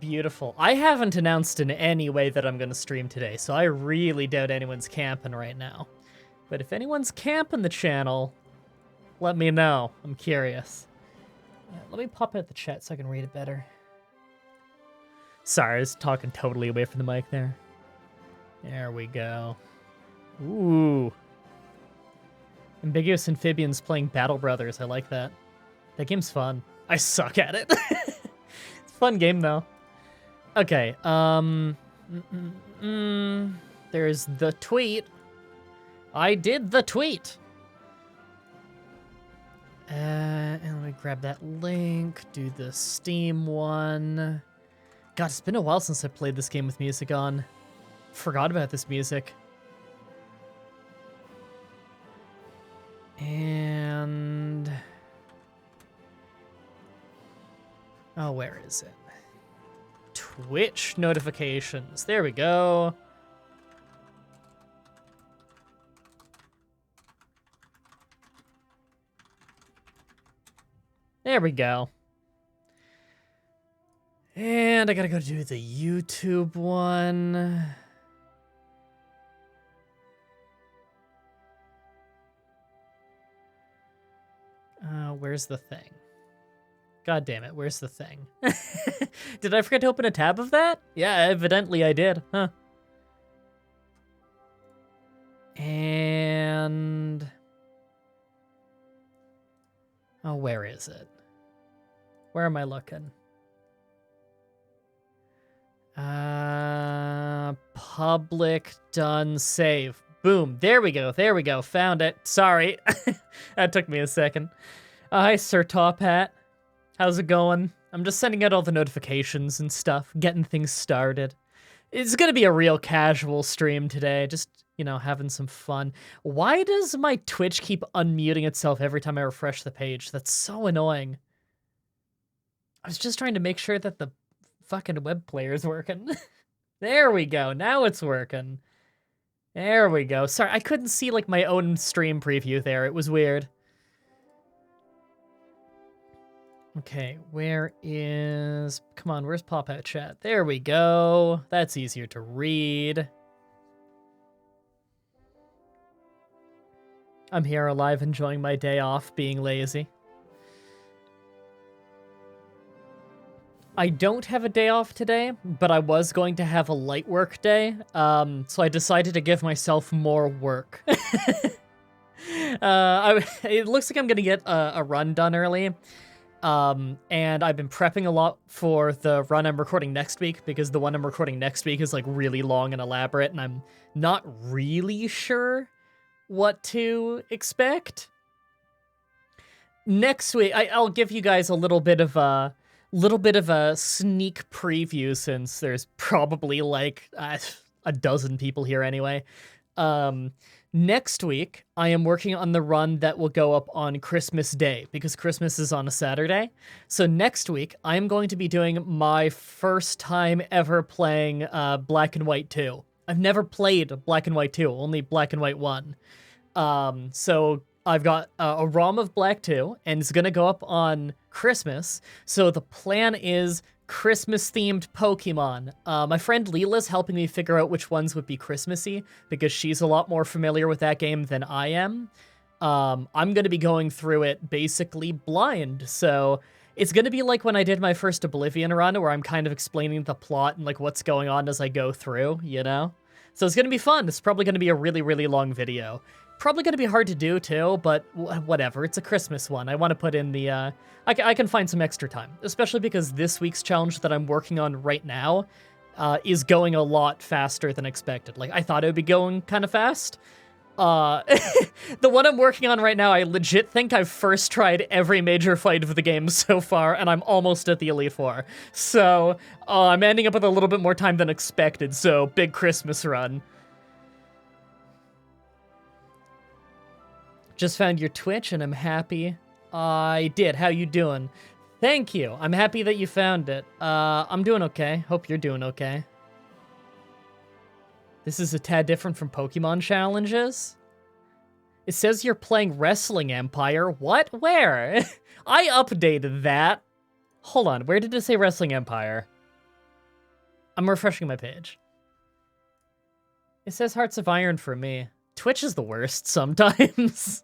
Beautiful. I haven't announced in any way that I'm going to stream today, so I really doubt anyone's camping right now. But if anyone's camping the channel, let me know. I'm curious. Let me pop out the chat so I can read it better. Sorry, I was talking totally away from the mic there. There we go. Ooh. Ambiguous Amphibians playing Battle Brothers. I like that. That game's fun. I suck at it. It's a fun game, though. Okay, there's the tweet. I did the tweet. And let me grab that link, do the Steam one. God, it's been a while since I played this game with music on. Forgot about this music. And... oh, where is it? Twitch notifications. There we go. There we go. And I gotta go do the YouTube one. Where's the thing? God damn it, where's the thing? Did I forget to open a tab of that? Yeah, evidently I did, huh? And... oh, where is it? Where am I looking? Public done save. Boom, there we go, found it. Sorry, that took me a second. Hi, Sir Top Hat. How's it going? I'm just sending out all the notifications and stuff, getting things started. It's gonna be a real casual stream today, just, you know, having some fun. Why does my Twitch keep unmuting itself every time I refresh the page? That's so annoying. I was just trying to make sure that the fucking web player is working. There we go, now it's working. There we go. Sorry, I couldn't see, like, my own stream preview there. It was weird. Okay, where is... come on, where's pop-out chat? There we go. That's easier to read. I'm here alive enjoying my day off, being lazy. I don't have a day off today, but I was going to have a light work day, so I decided to give myself more work. It looks like I'm gonna get a run done early. And I've been prepping a lot for the run I'm recording next week, because the one I'm recording next week is like really long and elaborate, and I'm not really sure what to expect. Next week, I'll give you guys a little bit of a sneak preview, since there's probably like a dozen people here anyway. Next week, I am working on the run that will go up on Christmas Day, because Christmas is on a Saturday. So next week, I am going to be doing my first time ever playing Black and White 2. I've never played Black and White 2, only Black and White 1. So I've got a ROM of Black 2, and it's going to go up on Christmas. So the plan is Christmas-themed Pokemon. My friend Leela's helping me figure out which ones would be Christmassy, because she's a lot more familiar with that game than I am. I'm going to be going through it basically blind, so it's going to be like when I did my first Oblivion run, where I'm kind of explaining the plot and like what's going on as I go through, you know? So it's going to be fun. It's probably going to be a really, really long video. Probably going to be hard to do too, but whatever. It's a Christmas one. I want to put in the... I can find some extra time, especially because this week's challenge that I'm working on right now is going a lot faster than expected. Like, I thought it would be going kind of fast. The one I'm working on right now, I legit think I've first tried every major fight of the game so far, and I'm almost at the Elite Four. So, I'm ending up with a little bit more time than expected, so big Christmas run. Just found your Twitch, and I'm happy I did. How you doing? Thank you. I'm happy that you found it. I'm doing okay. Hope you're doing okay. This is a tad different from Pokemon challenges. It says you're playing Wrestling Empire. What? Where? I updated that. Hold on. Where did it say Wrestling Empire? I'm refreshing my page. It says Hearts of Iron for me. Twitch is the worst sometimes.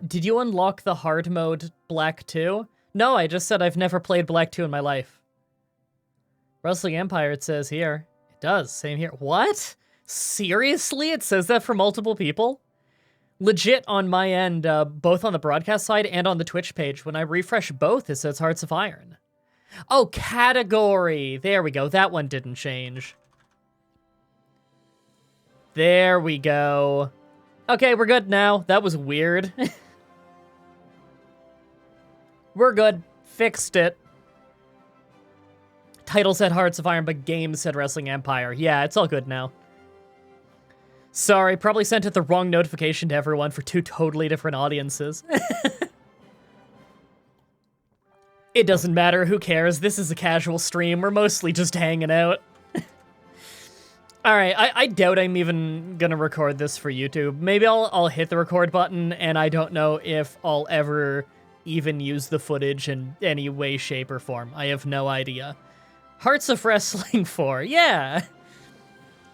Did you unlock the hard mode Black 2? No, I just said I've never played Black 2 in my life. Wrestling Empire, it says here. It does, same here. What? Seriously? It says that for multiple people? Legit on my end, both on the broadcast side and on the Twitch page, when I refresh both, it says Hearts of Iron. Oh, category! There we go, that one didn't change. There we go. Okay, we're good now. That was weird. We're good. Fixed it. Title said Hearts of Iron, but game said Wrestling Empire. Yeah, it's all good now. Sorry, probably sent it the wrong notification to everyone for two totally different audiences. It doesn't matter, who cares? This is a casual stream, we're mostly just hanging out. Alright, I doubt I'm even gonna record this for YouTube. Maybe I'll hit the record button, and I don't know if I'll ever even use the footage in any way, shape, or form. I have no idea. Hearts of Wrestling 4, yeah!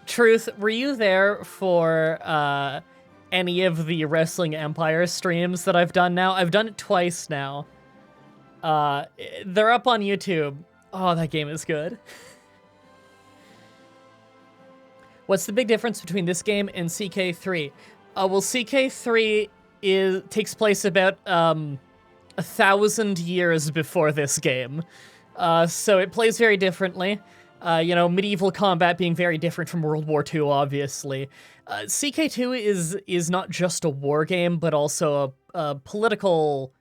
Truth, were you there for any of the Wrestling Empire streams that I've done now? I've done it twice now. They're up on YouTube. Oh, that game is good. What's the big difference between this game and CK3? Well, CK3 takes place about 1,000 years before this game. So it plays very differently. You know, medieval combat being very different from World War II, obviously. CK2 is not just a war game, but also a political,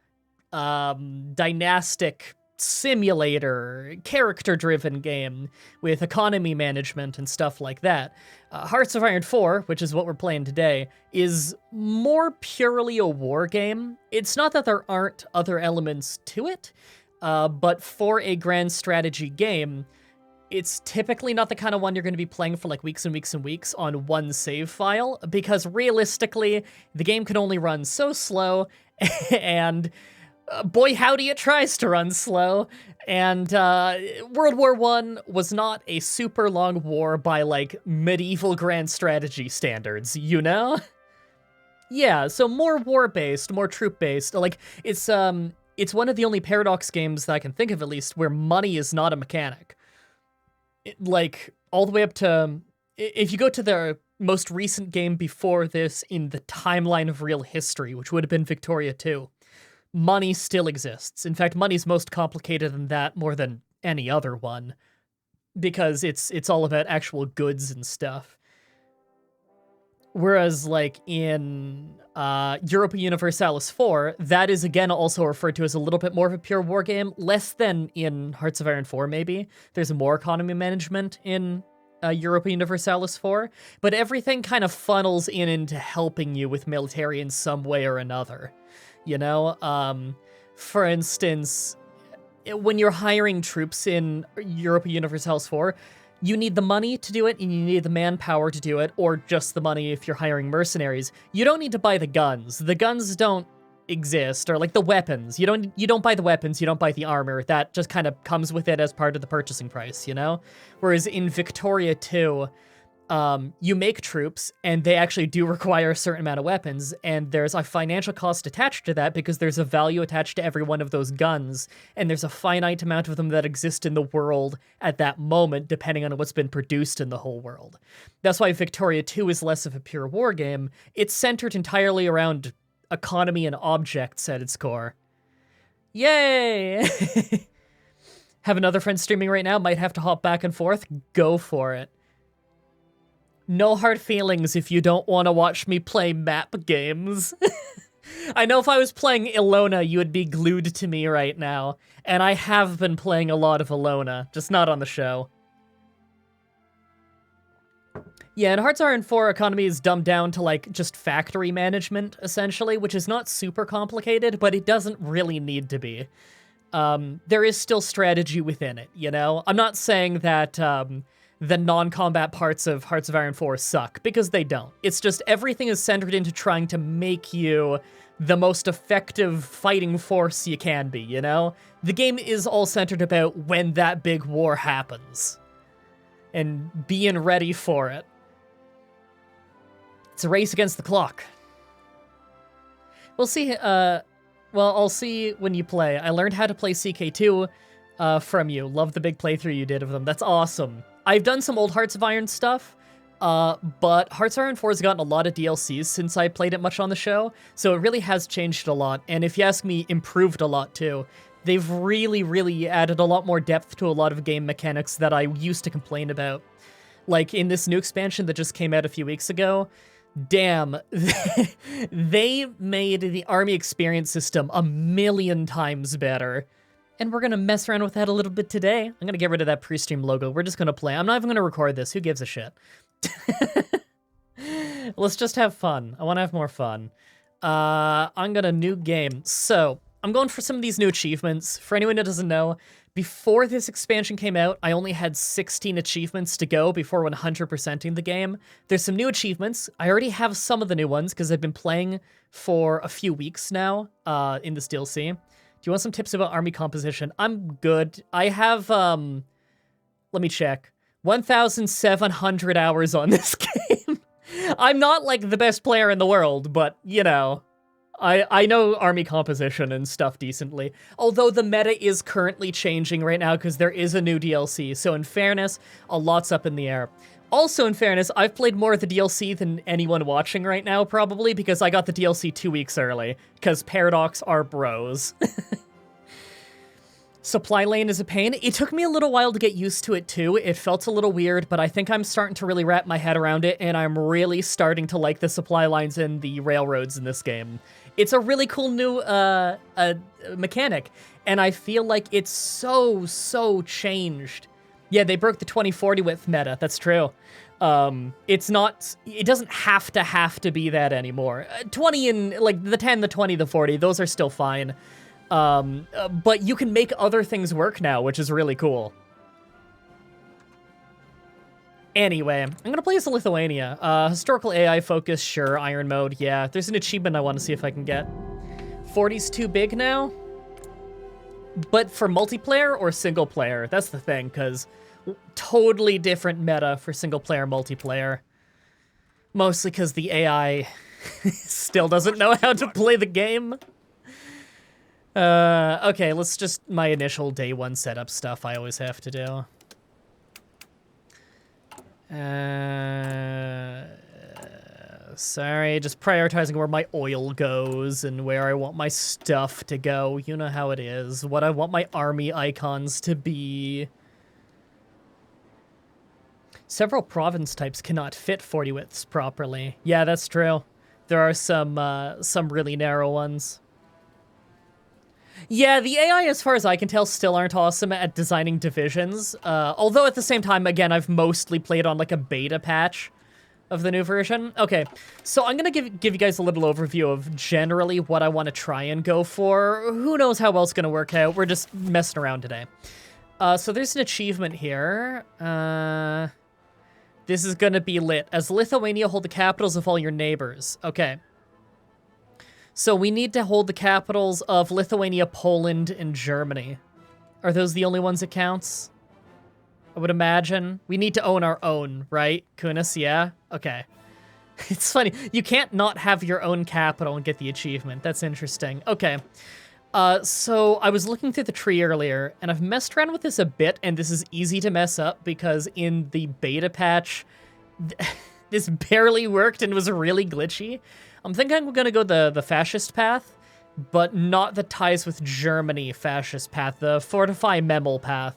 dynastic simulator, character-driven game with economy management and stuff like that. Hearts of Iron 4, which is what we're playing today, is more purely a war game. It's not that there aren't other elements to it, but for a grand strategy game, it's typically not the kind of one you're going to be playing for like weeks and weeks and weeks on one save file, because realistically, the game can only run so slow, and boy howdy it tries to run slow, and World War I was not a super long war by like medieval grand strategy standards, you know? Yeah, so more war-based, more troop-based, like it's one of the only Paradox games that I can think of at least where money is not a mechanic. Like, all the way up to, if you go to the most recent game before this in the timeline of real history, which would have been Victoria 2, money still exists. In fact, money's most complicated than that more than any other one, because it's all about actual goods and stuff. Whereas, like, in Europa Universalis 4, that is, again, also referred to as a little bit more of a pure war game, less than in Hearts of Iron 4, maybe. There's more economy management in Europa Universalis 4, but everything kind of funnels into helping you with military in some way or another, you know? For instance, when you're hiring troops in Europa Universalis 4, you need the money to do it, and you need the manpower to do it, or just the money if you're hiring mercenaries. You don't need to buy the guns. The guns don't exist, or like the weapons. You don't buy the weapons, you don't buy the armor. That just kind of comes with it as part of the purchasing price, you know? Whereas in Victoria 2, you make troops, and they actually do require a certain amount of weapons, and there's a financial cost attached to that because there's a value attached to every one of those guns, and there's a finite amount of them that exist in the world at that moment, depending on what's been produced in the whole world. That's why Victoria 2 is less of a pure war game. It's centered entirely around economy and objects at its core. Yay! Have another friend streaming right now, might have to hop back and forth. Go for it. No hard feelings if you don't want to watch me play map games. I know if I was playing Ilona, you would be glued to me right now. And I have been playing a lot of Ilona, just not on the show. Yeah, in Hearts of Iron 4, economy is dumbed down to, like, just factory management, essentially, which is not super complicated, but it doesn't really need to be. There is still strategy within it, you know? I'm not saying that, the non-combat parts of Hearts of Iron 4 suck, because they don't. It's just everything is centered into trying to make you the most effective fighting force you can be, you know? The game is all centered about when that big war happens and being ready for it. It's a race against the clock. We'll see, well, I'll see when you play. I learned how to play CK2 from you. Love the big playthrough you did of them. That's awesome. I've done some old Hearts of Iron stuff, but Hearts of Iron 4 has gotten a lot of DLCs since I played it much on the show, so it really has changed a lot, and if you ask me, improved a lot too. They've really, really added a lot more depth to a lot of game mechanics that I used to complain about. Like in this new expansion that just came out a few weeks ago, damn, they made the army experience system a million times better. And we're going to mess around with that a little bit today. I'm going to get rid of that pre-stream logo. We're just going to play. I'm not even going to record this. Who gives a shit? Let's just have fun. I want to have more fun. I'm going to new game. So I'm going for some of these new achievements. For anyone that doesn't know, before this expansion came out, I only had 16 achievements to go before 100%ing the game. There's some new achievements. I already have some of the new ones because I've been playing for a few weeks now in this DLC. Do you want some tips about army composition? I'm good. I have, let me check, 1,700 hours on this game. I'm not, like, the best player in the world, but, you know, I know army composition and stuff decently. Although the meta is currently changing right now because there is a new DLC, so in fairness, a lot's up in the air. Also, in fairness, I've played more of the DLC than anyone watching right now, probably, because I got the DLC 2 weeks early, because Paradox are bros. Supply lane is a pain. It took me a little while to get used to it, too. It felt a little weird, but I think I'm starting to really wrap my head around it, and I'm really starting to like the supply lines and the railroads in this game. It's a really cool new mechanic, and I feel like it's so changed. Yeah, they broke the 2040 width meta, that's true. It doesn't have to be that anymore. 20 and, like, the 10, the 20, the 40, those are still fine. But you can make other things work now, which is really cool. Anyway, I'm gonna play as Lithuania. Historical AI focus, sure. Iron mode, yeah. There's an achievement I want to see if I can get. 40's too big now? But for multiplayer or single player? That's the thing, because totally different meta for single player, multiplayer. Mostly because the AI still doesn't know how to play the game. Okay, let's just my initial day one setup stuff I always have to do. Sorry, just prioritizing where my oil goes and where I want my stuff to go. You know how it is. What I want my army icons to be. Several province types cannot fit 40 widths properly. Yeah, that's true. There are some really narrow ones. Yeah, the AI, as far as I can tell, still aren't awesome at designing divisions. Although at the same time, again, I've mostly played on like a beta patch of the new version. Okay, so I'm gonna give you guys a little overview of generally what I want to try and go for. Who knows how well it's gonna work out? We're just messing around today. So there's an achievement here. This is gonna be lit. As Lithuania, hold the capitals of all your neighbors. Okay. So we need to hold the capitals of Lithuania, Poland, and Germany. Are those the only ones it counts? I would imagine. We need to own our own, right? Kunis, yeah? Okay. It's funny. You can't not have your own capital and get the achievement. That's interesting. Okay. So I was looking through the tree earlier, and I've messed around with this a bit, and this is easy to mess up because in the beta patch, this barely worked and was really glitchy. I'm thinking I'm gonna go the fascist path, but not the ties with Germany fascist path, the fortify Memel path.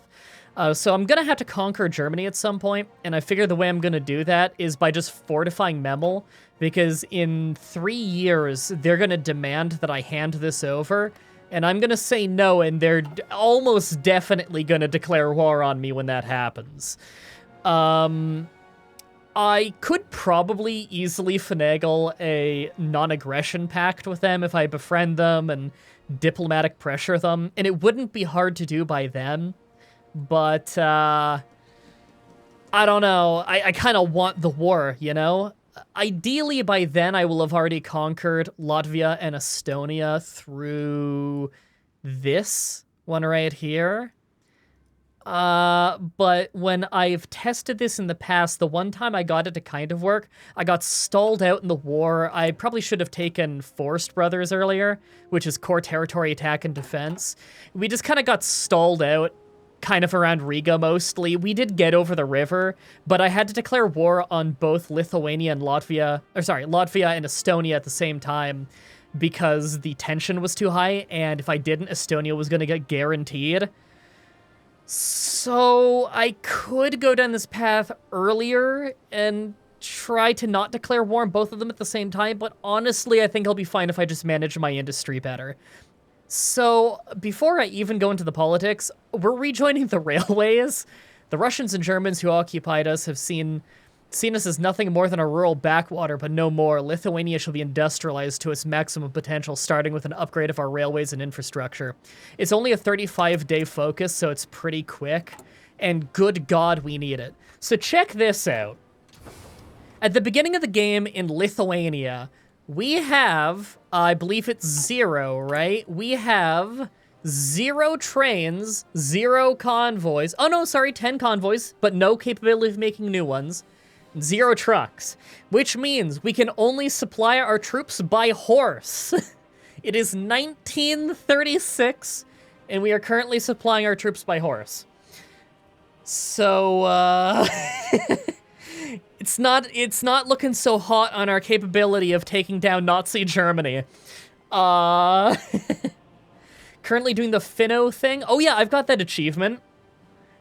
So I'm gonna have to conquer Germany at some point, and I figure the way I'm gonna do that is by just fortifying Memel, because in 3 years, they're gonna demand that I hand this over, and I'm gonna say no, and they're almost definitely gonna declare war on me when that happens. I could probably easily finagle a non-aggression pact with them if I befriend them and diplomatic pressure them, and it wouldn't be hard to do by then, but I don't know. I kind of want the war, you know? Ideally, by then, I will have already conquered Latvia and Estonia through this one right here. But when I've tested this in the past, the one time I got it to kind of work, I got stalled out in the war. I probably should have taken Forced Brothers earlier, which is core territory attack and defense. We just kind of got stalled out, kind of around Riga mostly. We did get over the river, but I had to declare war on both Lithuania and Latvia, Latvia and Estonia at the same time because the tension was too high, and if I didn't, Estonia was going to get guaranteed. So I could go down this path earlier and try to not declare war on both of them at the same time, but honestly, I think I'll be fine if I just manage my industry better. So before I even go into the politics, we're rejoining the railways. The Russians and Germans who occupied us have seen us as nothing more than a rural backwater, but no more. Lithuania shall be industrialized to its maximum potential, starting with an upgrade of our railways and infrastructure. It's only a 35-day focus, so it's pretty quick, and good God, we need it. So check this out. At the beginning of the game in Lithuania, we have, I believe it's 0, right? We have 0 trains, 0 convoys. Oh no, sorry, 10 convoys, but no capability of making new ones. 0 trucks, which means we can only supply our troops by horse. It is 1936, and we are currently supplying our troops by horse. So, it's not looking so hot on our capability of taking down Nazi Germany. Currently doing the Finno thing. Oh yeah, I've got that achievement.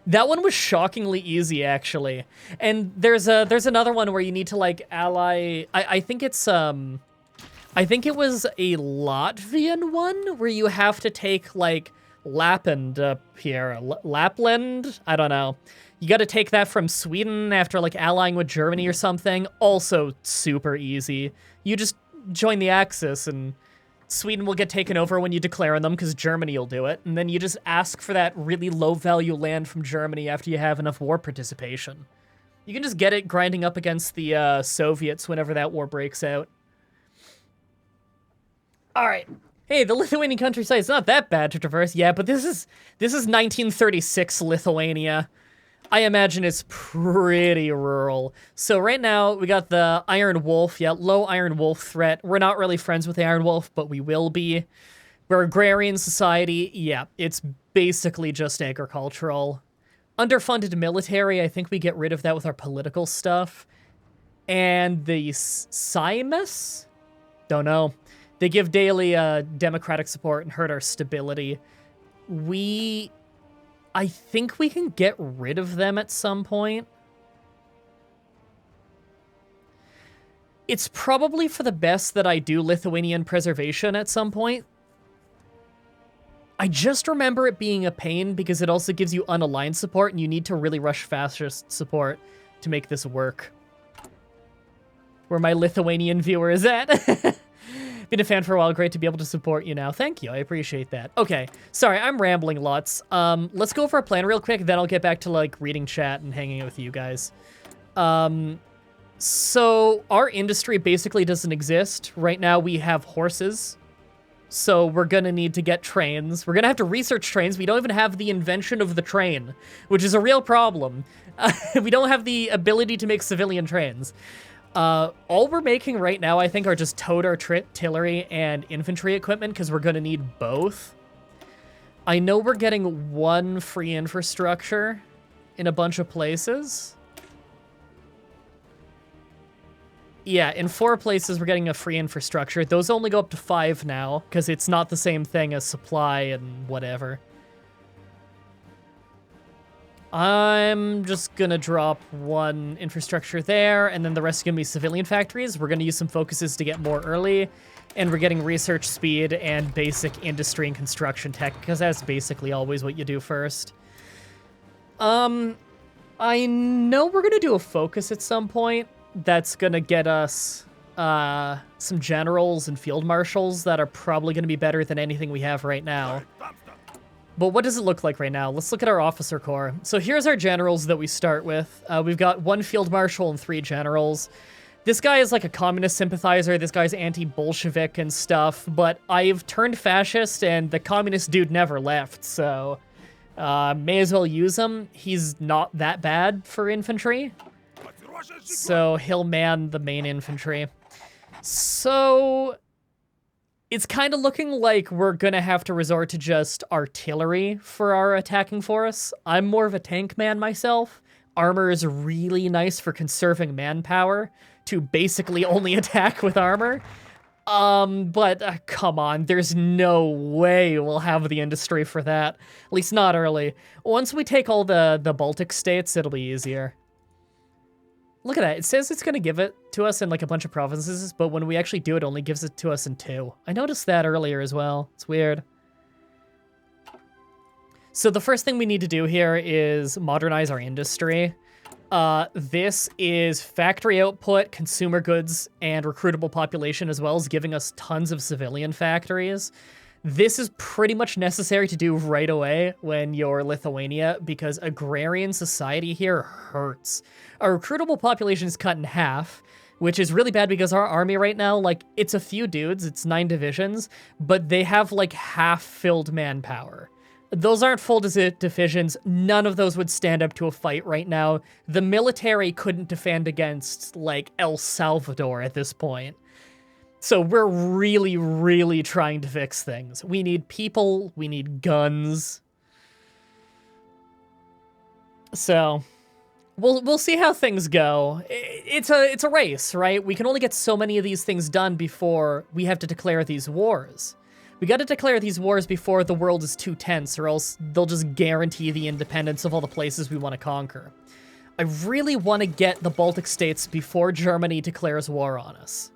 That one was shockingly easy, actually. And there's another one where you need to, like, ally... I think it's, I think it was a Latvian one where you have to take, like, Lapland up here. Lapland? I don't know. You gotta take that from Sweden after, like, allying with Germany or something. Also super easy. You just join the Axis and Sweden will get taken over when you declare on them because Germany will do it. And then you just ask for that really low-value land from Germany after you have enough war participation. You can just get it grinding up against the Soviets whenever that war breaks out. All right. Hey, the Lithuanian countryside is not that bad to traverse. Yeah, but this is 1936 Lithuania. I imagine it's pretty rural. So right now, we got the Iron Wolf. Yeah, low Iron Wolf threat. We're not really friends with the Iron Wolf, but we will be. We're agrarian society. Yeah, it's basically just agricultural. Underfunded military, I think we get rid of that with our political stuff. And the Seimas? Don't know. They give daily democratic support and hurt our stability. I think we can get rid of them at some point. It's probably for the best that I do Lithuanian preservation at some point. I just remember it being a pain because it also gives you unaligned support and you need to really rush fascist support to make this work. Where my Lithuanian viewer is at. Been a fan for a while. Great to be able to support you now. Thank you. I appreciate that. Okay. Sorry, I'm rambling lots. Let's go over our plan real quick, then I'll get back to, like, reading chat and hanging out with you guys. So our industry basically doesn't exist. Right now we have horses. So we're gonna need to get trains. We're gonna have to research trains. We don't even have the invention of the train, which is a real problem. We don't have the ability to make civilian trains. All we're making right now, I think, are just towed artillery and infantry equipment, because we're going to need both. I know we're getting 1 free infrastructure in a bunch of places. Yeah, in 4 places we're getting a free infrastructure. Those only go up to 5 now, because it's not the same thing as supply and whatever. I'm just gonna drop 1 infrastructure there, and then the rest is gonna be civilian factories. We're gonna use some focuses to get more early, and we're getting research speed and basic industry and construction tech, because that's basically always what you do first. I know we're gonna do a focus at some point that's gonna get us some generals and field marshals that are probably gonna be better than anything we have right now. But what does it look like right now? Let's look at our officer corps. So here's our generals that we start with. We've got 1 field marshal and 3 generals. This guy is like a communist sympathizer. This guy's anti-Bolshevik and stuff, but I've turned fascist and the communist dude never left, so may as well use him. He's not that bad for infantry, so he'll man the main infantry. So it's kind of looking like we're gonna have to resort to just artillery for our attacking force. I'm more of a tank man myself. Armor is really nice for conserving manpower to basically only attack with armor. But come on, there's no way we'll have the industry for that. At least not early. Once we take all the Baltic states, it'll be easier. Look at that, it says it's gonna give it to us in like a bunch of provinces, but when we actually do it, only gives it to us in 2. I noticed that earlier as well, it's weird. So the first thing we need to do here is modernize our industry. This is factory output, consumer goods, and recruitable population, as well as giving us tons of civilian factories. This is pretty much necessary to do right away when you're Lithuania, because agrarian society here hurts. Our recruitable population is cut in half, which is really bad because our army right now, like, it's a few dudes, it's 9 divisions, but they have, like, half-filled manpower. Those aren't full divisions. None of those would stand up to a fight right now. The military couldn't defend against, like, El Salvador at this point. So we're really, really trying to fix things. We need people, we need guns. So we'll see how things go. It's a race, right? We can only get so many of these things done before we have to declare these wars. We gotta declare these wars before the world is too tense, or else they'll just guarantee the independence of all the places we want to conquer. I really want to get the Baltic states before Germany declares war on us.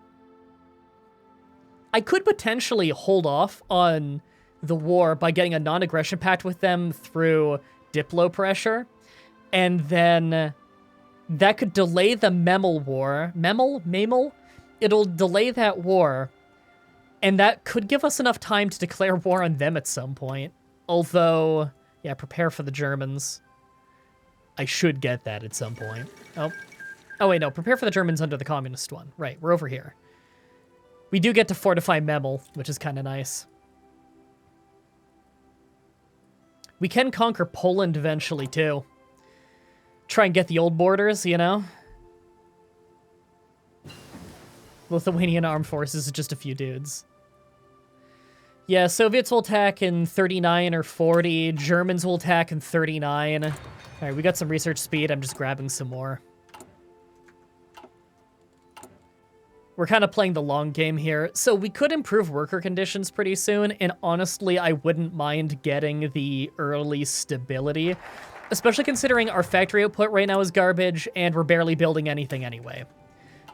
I could potentially hold off on the war by getting a non-aggression pact with them through Diplo pressure, and then that could delay the Memel War. Memel? It'll delay that war. And that could give us enough time to declare war on them at some point. Although, yeah, prepare for the Germans. I should get that at some point. Oh wait, no, prepare for the Germans under the communist one. Right, we're over here. We do get to fortify Memel, which is kind of nice. We can conquer Poland eventually, too. Try and get the old borders, you know? Lithuanian armed forces is just a few dudes. Yeah, Soviets will attack in 39 or 40. Germans will attack in 39. All right, we got some research speed. I'm just grabbing some more. We're kind of playing the long game here. So we could improve worker conditions pretty soon. And honestly, I wouldn't mind getting the early stability, especially considering our factory output right now is garbage and we're barely building anything anyway.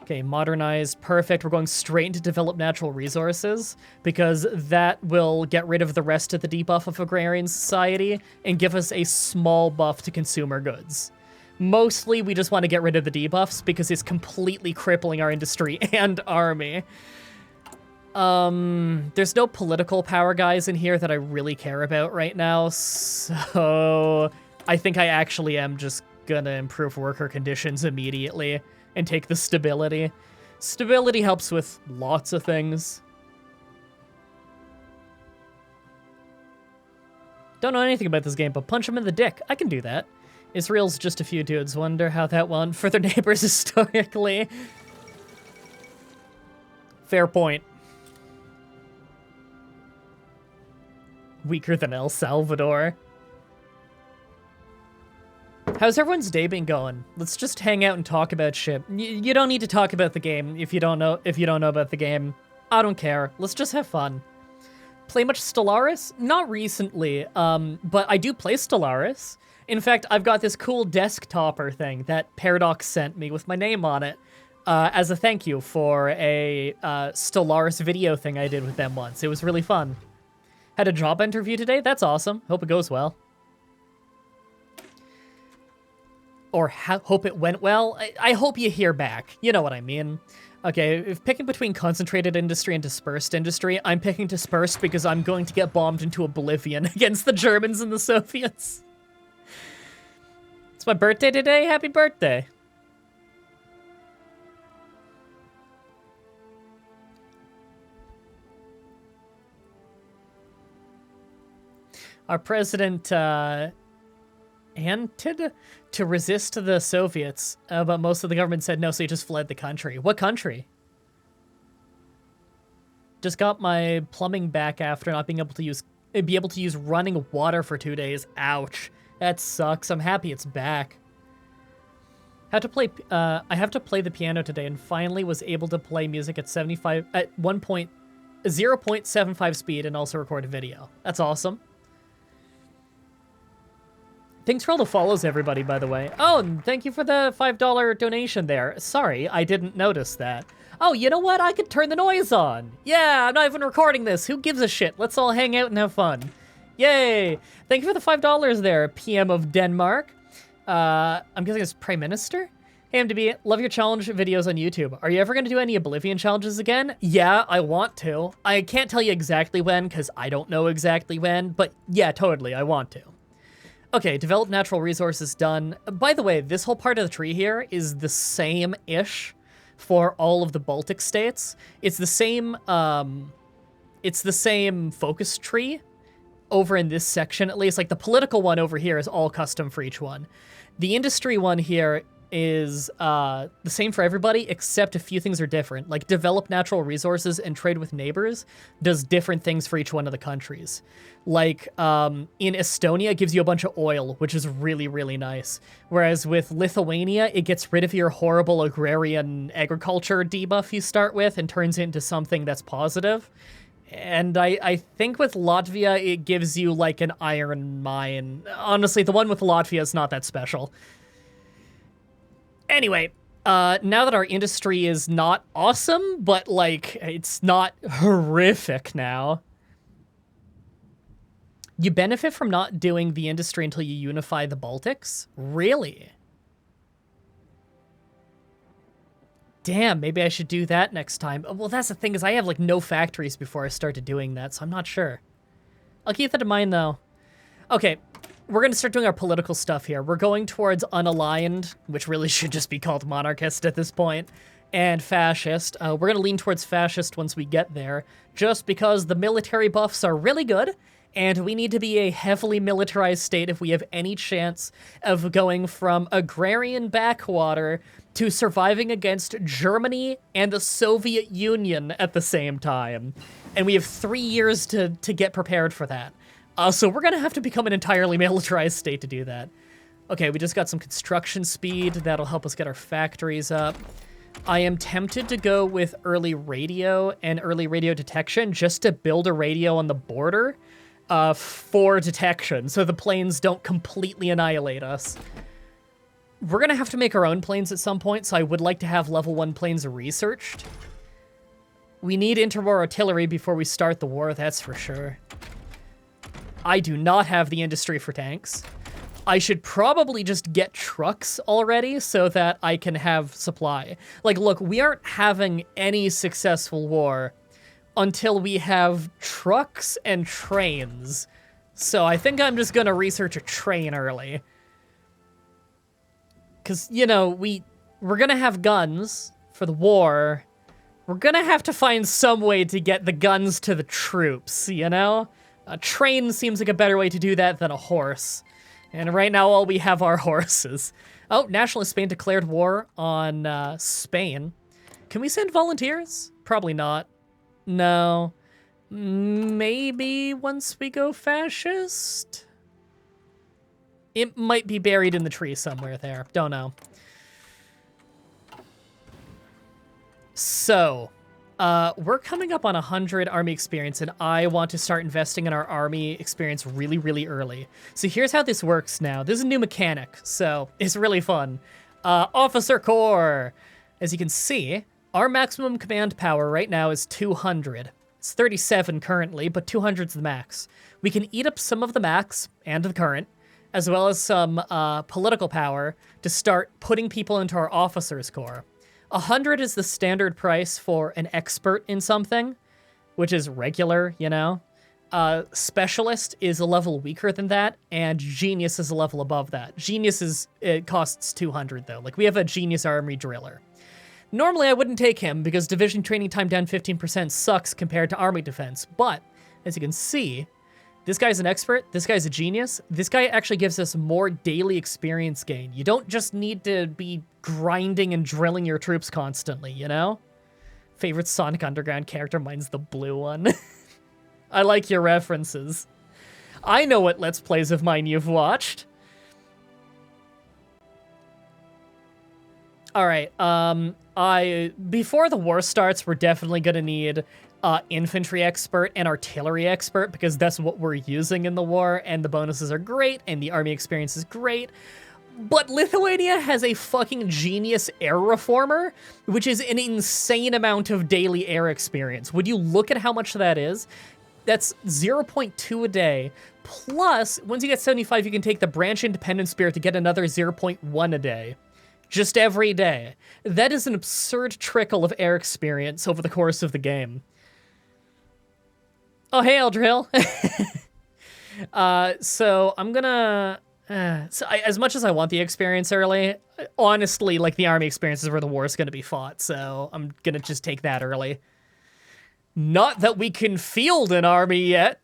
Okay, modernized, perfect. We're going straight into develop natural resources because that will get rid of the rest of the debuff of agrarian society and give us a small buff to consumer goods. Mostly, we just want to get rid of the debuffs because it's completely crippling our industry and army. There's no political power guys in here that I really care about right now, so I think I actually am just gonna improve worker conditions immediately and take the stability. Stability helps with lots of things. Don't know anything about this game, but punch him in the dick. I can do that. Israel's just a few dudes. Wonder how that went for their neighbors historically. Fair point. Weaker than El Salvador. How's everyone's day been going? Let's just hang out and talk about shit. You don't need to talk about the game if you don't know about the game. I don't care. Let's just have fun. Play much Stellaris? Not recently, but I do play Stellaris. In fact, I've got this cool desktopper thing that Paradox sent me with my name on it as a thank you for a Stellaris video thing I did with them once. It was really fun. Had a job interview today? That's awesome. Hope it goes well. Or hope it went well. I hope you hear back. You know what I mean. Okay, if picking between concentrated industry and dispersed industry, I'm picking dispersed because I'm going to get bombed into oblivion against the Germans and the Soviets. It's my birthday today. Happy birthday. Our president hinted to resist the Soviets, but most of the government said no, so he just fled the country. What country? Just got my plumbing back after not being able to use running water for 2 days. Ouch. That sucks. I'm happy it's back. I have to play the piano today and finally was able to play music at 0.75 speed and also record a video. That's awesome. Thanks for all the follows, everybody, by the way. Oh, and thank you for the $5 donation there. Sorry, I didn't notice that. Oh, you know what? I could turn the noise on. Yeah, I'm not even recording this. Who gives a shit? Let's all hang out and have fun. Yay! Thank you for the $5 there, PM of Denmark. I'm guessing it's Prime Minister? Hey, MDB, love your challenge videos on YouTube. Are you ever going to do any Oblivion challenges again? Yeah, I want to. I can't tell you exactly when, because I don't know exactly when, but yeah, totally, I want to. Okay, develop natural resources done. By the way, this whole part of the tree here is the same-ish for all of the Baltic states. It's the same focus tree over in this section, at least. Like, the political one over here is all custom for each one. The industry one here is the same for everybody, except a few things are different. Like, develop natural resources and trade with neighbors does different things for each one of the countries. Like, in Estonia, it gives you a bunch of oil, which is really, really nice. Whereas with Lithuania, it gets rid of your horrible agrarian agriculture debuff you start with and turns it into something that's positive. And I think with Latvia, it gives you, like, an iron mine. Honestly, the one with Latvia is not that special. Anyway, now that our industry is not awesome, but, like, it's not horrific now. You benefit from not doing the industry until you unify the Baltics? Really? Damn, maybe I should do that next time. Well, that's the thing, is I have, like, no factories before I started doing that, so I'm not sure. I'll keep that in mind, though. Okay, we're going to start doing our political stuff here. We're going towards unaligned, which really should just be called monarchist at this point, and fascist. We're going to lean towards fascist once we get there, just because the military buffs are really good, and we need to be a heavily militarized state if we have any chance of going from agrarian backwater to surviving against Germany and the Soviet Union at the same time. And we have 3 years to get prepared for that. So we're gonna have to become an entirely militarized state to do that. Okay, we just got some construction speed. That'll help us get our factories up. I am tempted to go with early radio and early radio detection just to build a radio on the border for detection, so the planes don't completely annihilate us. We're gonna have to make our own planes at some point, so I would like to have level 1 planes researched. We need interwar artillery before we start the war, that's for sure. I do not have the industry for tanks. I should probably just get trucks already so that I can have supply. Like, look, we aren't having any successful war until we have trucks and trains. So I think I'm just gonna research a train early. Because, you know, we're gonna have guns for the war. We're gonna have to find some way to get the guns to the troops, you know? A train seems like a better way to do that than a horse. And right now, all we have are horses. Oh, Nationalist Spain declared war on Spain. Can we send volunteers? Probably not. No. Maybe once we go fascist? It might be buried in the tree somewhere there. Don't know. So, we're coming up on 100 army experience, and I want to start investing in our army experience really, really early. So here's how this works now. This is a new mechanic, so it's really fun. Officer Corps. As you can see, our maximum command power right now is 200. It's 37 currently, but 200's the max. We can eat up some of the max and the current, as well as some political power to start putting people into our officers' corps. 100 is the standard price for an expert in something, which is regular, you know? Specialist is a level weaker than that, and genius is a level above that. It costs 200 though. Like, we have a genius army driller. Normally I wouldn't take him because division training time down 15% sucks compared to army defense, but as you can see, this guy's an expert, this guy's a genius, this guy actually gives us more daily experience gain. You don't just need to be grinding and drilling your troops constantly, you know? Favorite Sonic Underground character, mine's the blue one. I like your references. I know what Let's Plays of mine you've watched. Alright, before the war starts, we're definitely gonna need infantry expert and artillery expert because that's what we're using in the war, and the bonuses are great, and the army experience is great. But Lithuania has a fucking genius air reformer, which is an insane amount of daily air experience. Would you look at how much that is? That's 0.2 a day, plus, once you get 75, you can take the branch independent spirit to get another 0.1 a day. Just every day. That is an absurd trickle of air experience over the course of the game. Oh, hey, Eldrill. So I'm gonna... as much as I want the experience early, honestly, like, the army experience is where the war is gonna be fought, so I'm gonna just take that early. Not that we can field an army yet.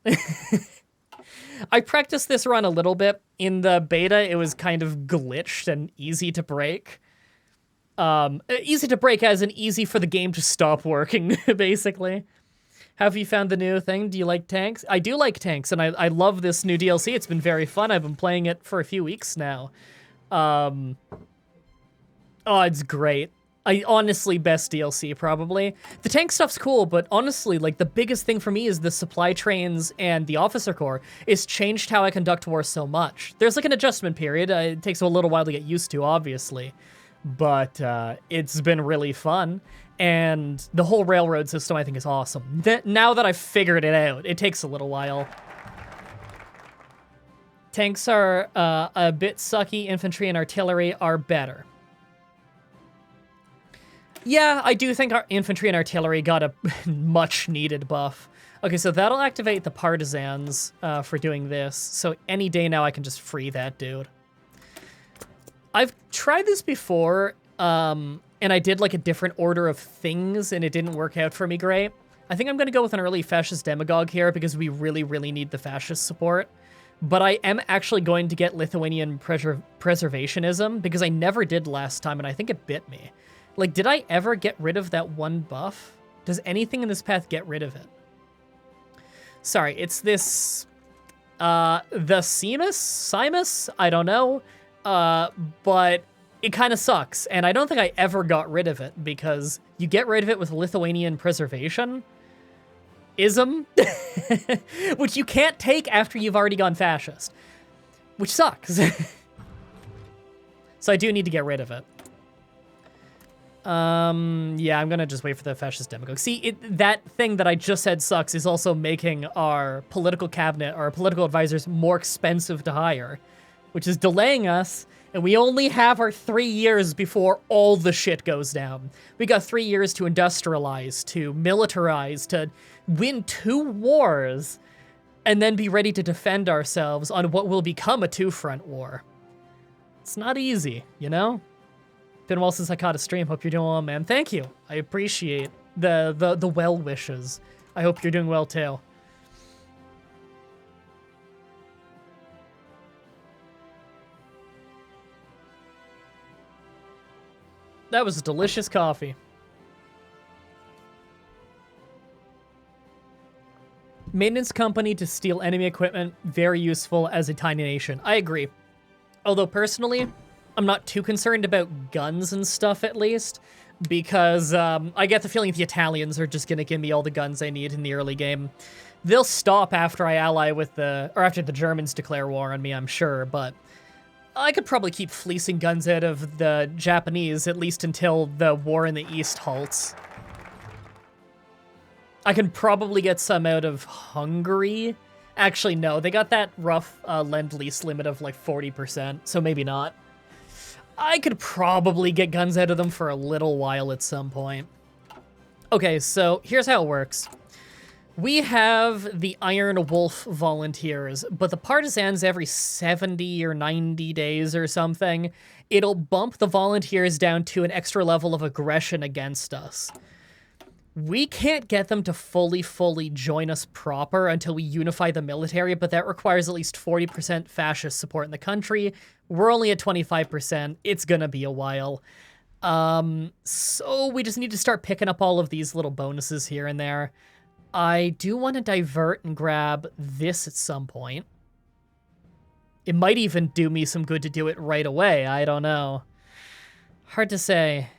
I practiced this run a little bit. In the beta, it was kind of glitched and easy to break. Easy to break as in easy for the game to stop working, basically. Have you found the new thing? Do you like tanks? I do like tanks, and I love this new DLC. It's been very fun. I've been playing it for a few weeks now. Oh, it's great. Honestly, best DLC, probably. The tank stuff's cool, but honestly, like, the biggest thing for me is the supply trains and the officer corps. It's changed how I conduct war so much. There's, like, an adjustment period. It takes a little while to get used to, obviously. But it's been really fun. And the whole railroad system, I think, is awesome. Now that I've figured it out, it takes a little while. Tanks are a bit sucky. Infantry and artillery are better. Yeah, I do think our infantry and artillery got a much-needed buff. Okay, so that'll activate the partisans for doing this. So any day now I can just free that dude. I've tried this before, and I did like a different order of things, and it didn't work out for me great. I think I'm going to go with an early fascist demagogue here because we really, really need the fascist support. But I am actually going to get Lithuanian preservationism because I never did last time, and I think it bit me. Like, did I ever get rid of that one buff? Does anything in this path get rid of it? Sorry, it's this, the Simus? I don't know. But it kind of sucks, and I don't think I ever got rid of it because you get rid of it with Lithuanian preservation. Ism. Which you can't take after you've already gone fascist. Which sucks. So I do need to get rid of it. Yeah, I'm gonna just wait for the fascist demagogue. See, that thing that I just said sucks is also making our political cabinet, our political advisors, more expensive to hire, which is delaying us, and we only have our 3 years before all the shit goes down. We got 3 years to industrialize, to militarize, to win 2 wars, and then be ready to defend ourselves on what will become a 2-front war. It's not easy, you know? Been a while since I caught a stream. Hope you're doing well, man. Thank you. I appreciate the well wishes. I hope you're doing well too. That was delicious coffee. Maintenance company to steal enemy equipment, very useful as a tiny nation. I agree. Although personally, I'm not too concerned about guns and stuff, at least, because I get the feeling the Italians are just gonna give me all the guns I need in the early game. They'll stop after I ally with after the Germans declare war on me, I'm sure, but I could probably keep fleecing guns out of the Japanese, at least until the war in the East halts. I can probably get some out of Hungary. Actually, no, they got that rough Lend-Lease limit of like 40%, so maybe not. I could probably get guns out of them for a little while at some point. Okay, so here's how it works. We have the Iron Wolf volunteers, but the partisans every 70 or 90 days or something, it'll bump the volunteers down to an extra level of aggression against us. We can't get them to fully join us proper until we unify the military, but that requires at least 40% fascist support in the country. We're only at 25%. It's gonna be a while. So we just need to start picking up all of these little bonuses here and there. I do want to divert and grab this at some point. It might even do me some good to do it right away. I don't know. Hard to say.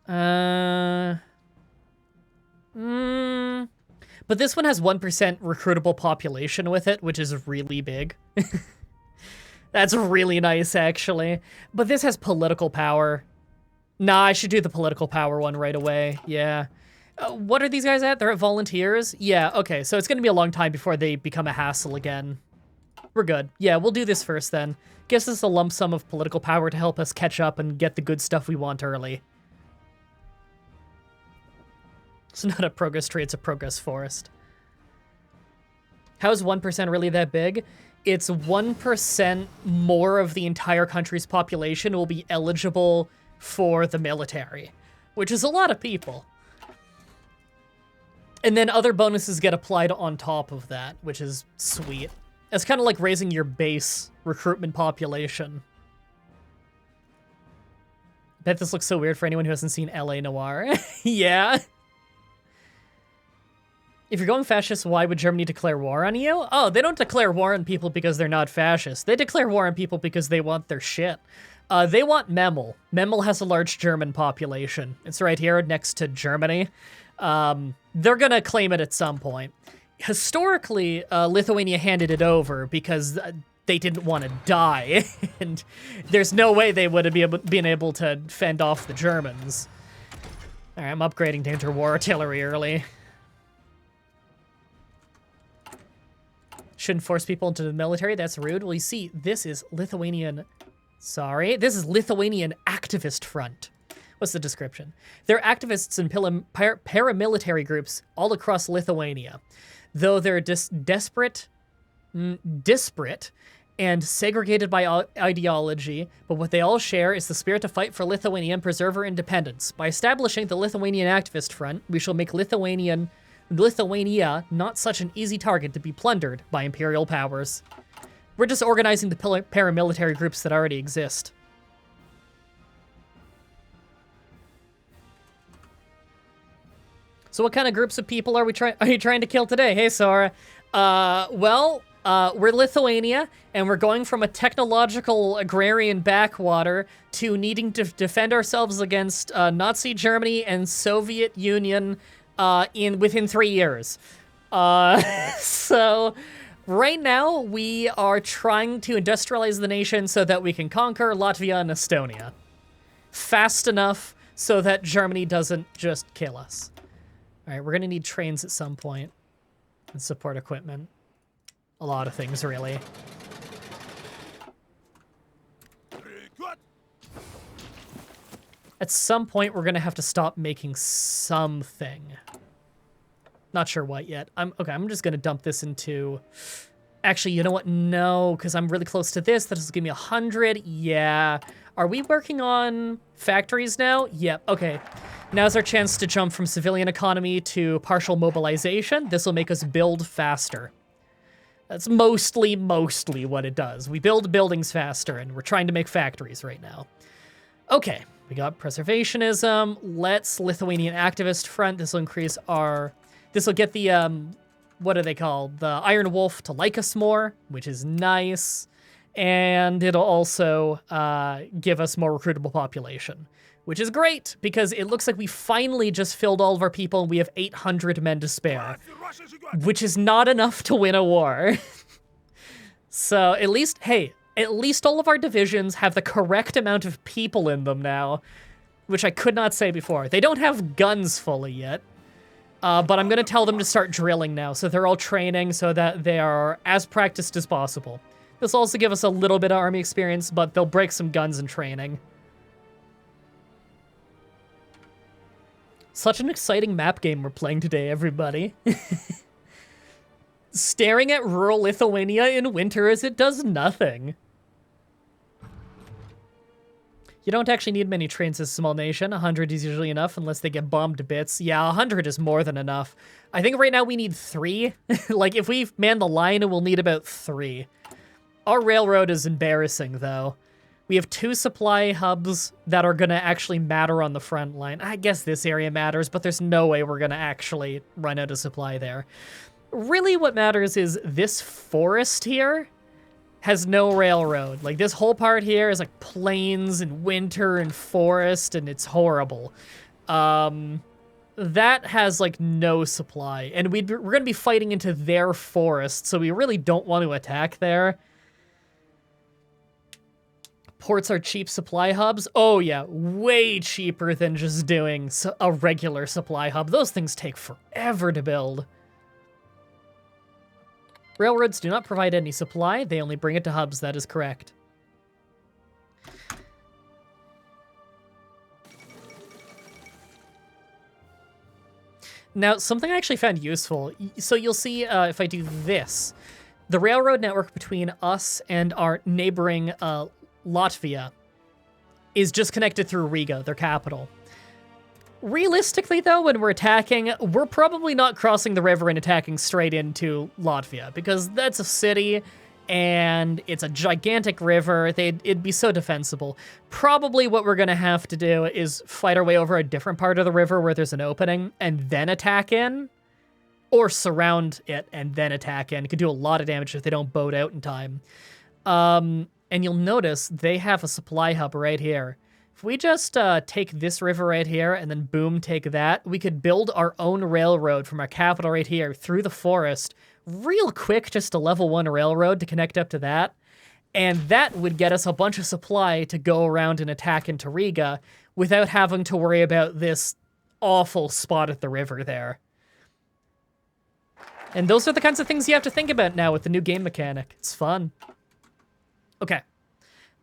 But this one has 1% recruitable population with it, which is really big. That's really nice, actually. But this has political power. Nah, I should do the political power one right away. Yeah. What are these guys at? They're at volunteers? Yeah, okay, so it's gonna be a long time before they become a hassle again. We're good. Yeah, we'll do this first then. Gives us a lump sum of political power to help us catch up and get the good stuff we want early. It's not a progress tree, it's a progress forest. How is 1% really that big? It's 1% more of the entire country's population will be eligible for the military, which is a lot of people. And then other bonuses get applied on top of that, which is sweet. It's kind of like raising your base recruitment population. Bet this looks so weird for anyone who hasn't seen LA Noire. Yeah. If you're going fascist, why would Germany declare war on you? Oh, they don't declare war on people because they're not fascist. They declare war on people because they want their shit. They want Memel. Memel has a large German population. It's right here next to Germany. They're gonna claim it at some point. Historically, Lithuania handed it over because they didn't want to die, and there's no way they would have been able to fend off the Germans. All right, I'm upgrading danger war artillery early. Shouldn't force people into the military, that's rude. Well, you see, this is Lithuanian... Sorry, this is Lithuanian Activist Front. What's the description? They're activists and paramilitary groups all across Lithuania. Though they're disparate and segregated by ideology, but what they all share is the spirit to fight for Lithuania and preserve her independence. By establishing the Lithuanian Activist Front, we shall make Lithuania not such an easy target to be plundered by imperial powers. We're just organizing the paramilitary groups that already exist. So what kind of groups of people are you trying to kill today? Hey, Sora. We're Lithuania, and we're going from a technological agrarian backwater to needing to defend ourselves against Nazi Germany and Soviet Union within 3 years. So right now we are trying to industrialize the nation so that we can conquer Latvia and Estonia fast enough so that Germany doesn't just kill us. All right, we're gonna need trains at some point and support equipment. A lot of things, really. At some point, we're gonna have to stop making something. Not sure what yet. I'm just gonna dump this into... Actually, you know what? No, because I'm really close to this. That'll give me 100. Yeah. Are we working on factories now? Yep, okay. Now's our chance to jump from civilian economy to partial mobilization. This will make us build faster. That's mostly what it does. We build buildings faster, and we're trying to make factories right now. Okay, we got preservationism. Let's Lithuanian Activist Front. This will increase our... This will get the, what are they called? The Iron Wolf to like us more, which is nice. And it'll also give us more recruitable population, which is great, because it looks like we finally just filled all of our people and we have 800 men to spare, which is not enough to win a war. So at least, hey, at least all of our divisions have the correct amount of people in them now, which I could not say before. They don't have guns fully yet, but I'm gonna tell them to start drilling now, so they're all training so that they are as practiced as possible. This will also give us a little bit of army experience, but they'll break some guns in training. Such an exciting map game we're playing today, everybody. Staring at rural Lithuania in winter as it does nothing. You don't actually need many trains as a small nation. 100 is usually enough unless they get bombed to bits. Yeah, 100 is more than enough. I think right now we need 3. Like, if we man the line, we'll need about 3. Our railroad is embarrassing, though. We have 2 supply hubs that are going to actually matter on the front line. I guess this area matters, but there's no way we're going to actually run out of supply there. Really, what matters is this forest here has no railroad. Like, this whole part here is like plains and winter and forest, and it's horrible. That has like no supply, and we're going to be fighting into their forest, so we really don't want to attack there. Ports are cheap supply hubs. Oh yeah, way cheaper than just doing a regular supply hub. Those things take forever to build. Railroads do not provide any supply. They only bring it to hubs. That is correct. Now, something I actually found useful. So you'll see if I do this, the railroad network between us and our neighboring Latvia is just connected through Riga, their capital. Realistically, though, when we're attacking, we're probably not crossing the river and attacking straight into Latvia, because that's a city, and it's a gigantic river. It'd be so defensible. Probably what we're going to have to do is fight our way over a different part of the river where there's an opening, and then attack in, or surround it and then attack in. It could do a lot of damage if they don't boat out in time. And you'll notice they have a supply hub right here. If we just take this river right here and then boom, take that, we could build our own railroad from our capital right here through the forest real quick, just a level 1 railroad to connect up to that. And that would get us a bunch of supply to go around and attack into Riga without having to worry about this awful spot at the river there. And those are the kinds of things you have to think about now with the new game mechanic. It's fun. Okay.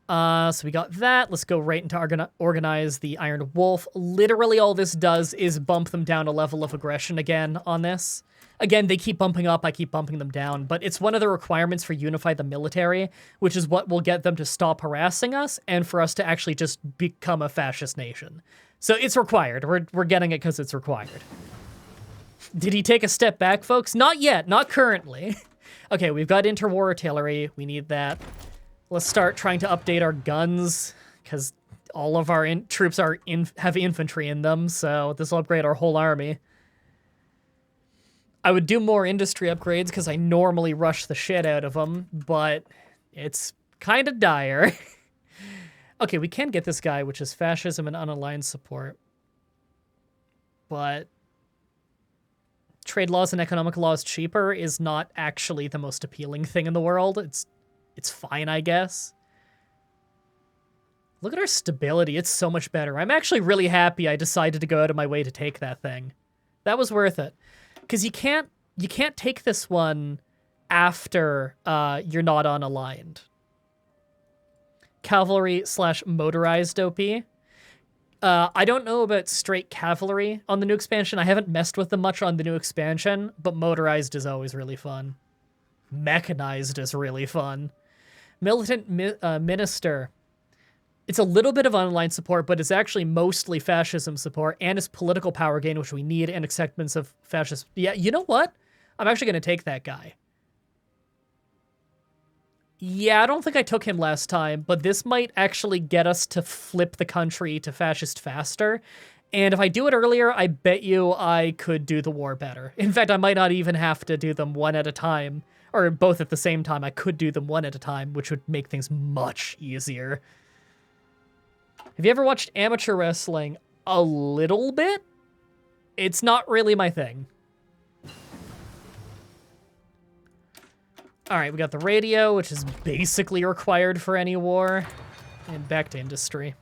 So we got that. Let's go right into organize the Iron Wolf. Literally all this does is bump them down a level of aggression again on this. Again, they keep bumping up, I keep bumping them down, but it's one of the requirements for Unify the Military, which is what will get them to stop harassing us and for us to actually just become a fascist nation. So it's required. We're getting it because it's required. Did he take a step back, folks? Not yet. Not currently. Okay, we've got interwar artillery. We need that. Let's start trying to update our guns, because all of our troops have infantry in them, so this will upgrade our whole army. I would do more industry upgrades, because I normally rush the shit out of them, but it's kind of dire. Okay, we can get this guy, which is fascism and unaligned support. But trade laws and economic laws cheaper is not actually the most appealing thing in the world. It's fine, I guess. Look at our stability. It's so much better. I'm actually really happy I decided to go out of my way to take that thing. That was worth it. Because you can't take this one after you're not unaligned. Cavalry / motorized OP. I don't know about straight cavalry on the new expansion. I haven't messed with them much on the new expansion, but motorized is always really fun. Mechanized is really fun. Militant Minister. It's a little bit of unaligned support, but it's actually mostly fascism support, and it's political power gain, which we need, and acceptance of fascist. Yeah, you know what? I'm actually going to take that guy. Yeah, I don't think I took him last time, but this might actually get us to flip the country to fascist faster. And if I do it earlier, I bet you I could do the war better. In fact, I might not even have to do them one at a time, or both at the same time. I could do them one at a time, which would make things much easier. Have you ever watched amateur wrestling? A little bit? It's not really my thing. All right, we got the radio, which is basically required for any war. And back to industry.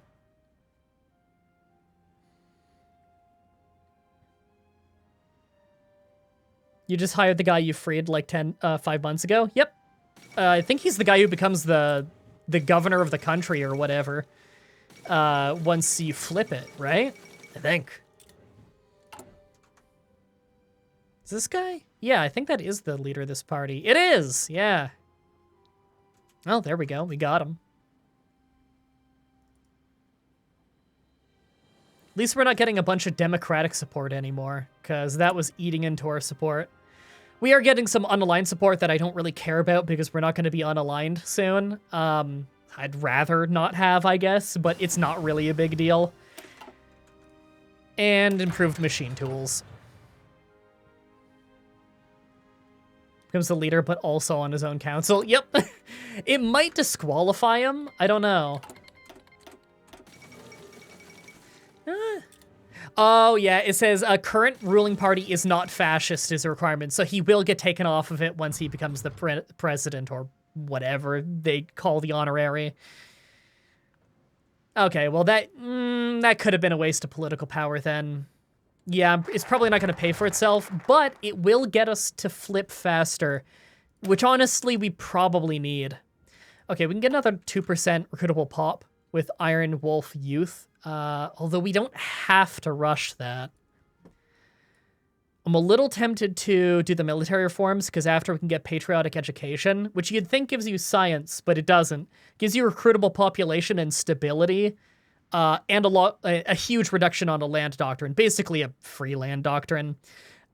You just hired the guy you freed like 5 months ago? Yep. I think he's the guy who becomes the governor of the country or whatever. Once you flip it, right? I think. Is this guy? Yeah, I think that is the leader of this party. It is, yeah. Oh, there we go. We got him. At least we're not getting a bunch of Democratic support anymore, because that was eating into our support. We are getting some unaligned support that I don't really care about because we're not going to be unaligned soon. I'd rather not have, I guess, but it's not really a big deal. And improved machine tools. Becomes the leader, but also on his own council. Yep. It might disqualify him. I don't know. Oh, yeah, it says a current ruling party is not fascist is a requirement, so he will get taken off of it once he becomes the president or whatever they call the honorary. Okay, well, that could have been a waste of political power then. Yeah, it's probably not going to pay for itself, but it will get us to flip faster, which honestly we probably need. Okay, we can get another 2% recruitable pop with Iron Wolf Youth. Although we don't have to rush that. I'm a little tempted to do the military reforms, because after we can get patriotic education, which you'd think gives you science, but it doesn't. It gives you recruitable population and stability, and a huge reduction on a land doctrine, basically a free land doctrine.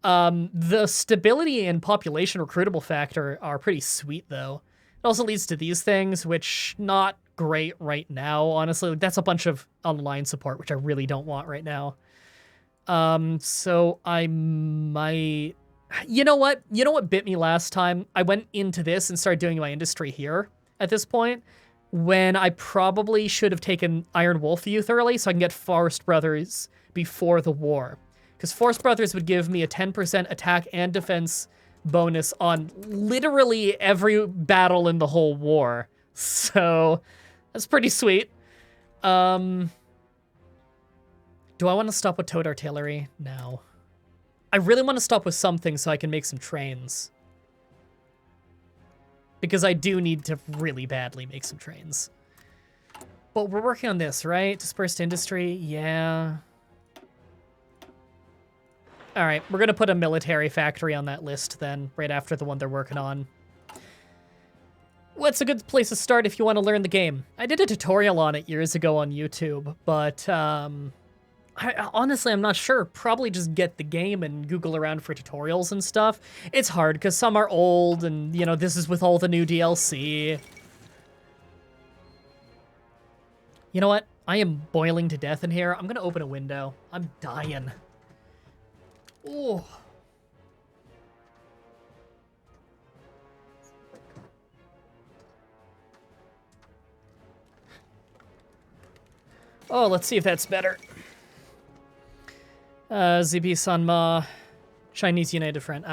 The stability and population recruitable factor are pretty sweet, though. It also leads to these things, which not great right now, honestly. That's a bunch of online support, which I really don't want right now. So I might... You know what? You know what bit me last time? I went into this and started doing my industry here at this point, when I probably should have taken Iron Wolf Youth early so I can get Forest Brothers before the war. Because Forest Brothers would give me a 10% attack and defense bonus on literally every battle in the whole war. So that's pretty sweet. Do I want to stop with towed artillery? No. I really want to stop with something so I can make some trains. Because I do need to really badly make some trains. But we're working on this, right? Dispersed industry, yeah. All right, we're going to put a military factory on that list then, right after the one they're working on. What's a good place to start if you want to learn the game? I did a tutorial on it years ago on YouTube, but honestly, I'm not sure. Probably just get the game and Google around for tutorials and stuff. It's hard because some are old and, you know, this is with all the new DLC. You know what? I am boiling to death in here. I'm going to open a window. I'm dying. Ooh. Oh, let's see if that's better. ZB Sanma, Chinese United Front.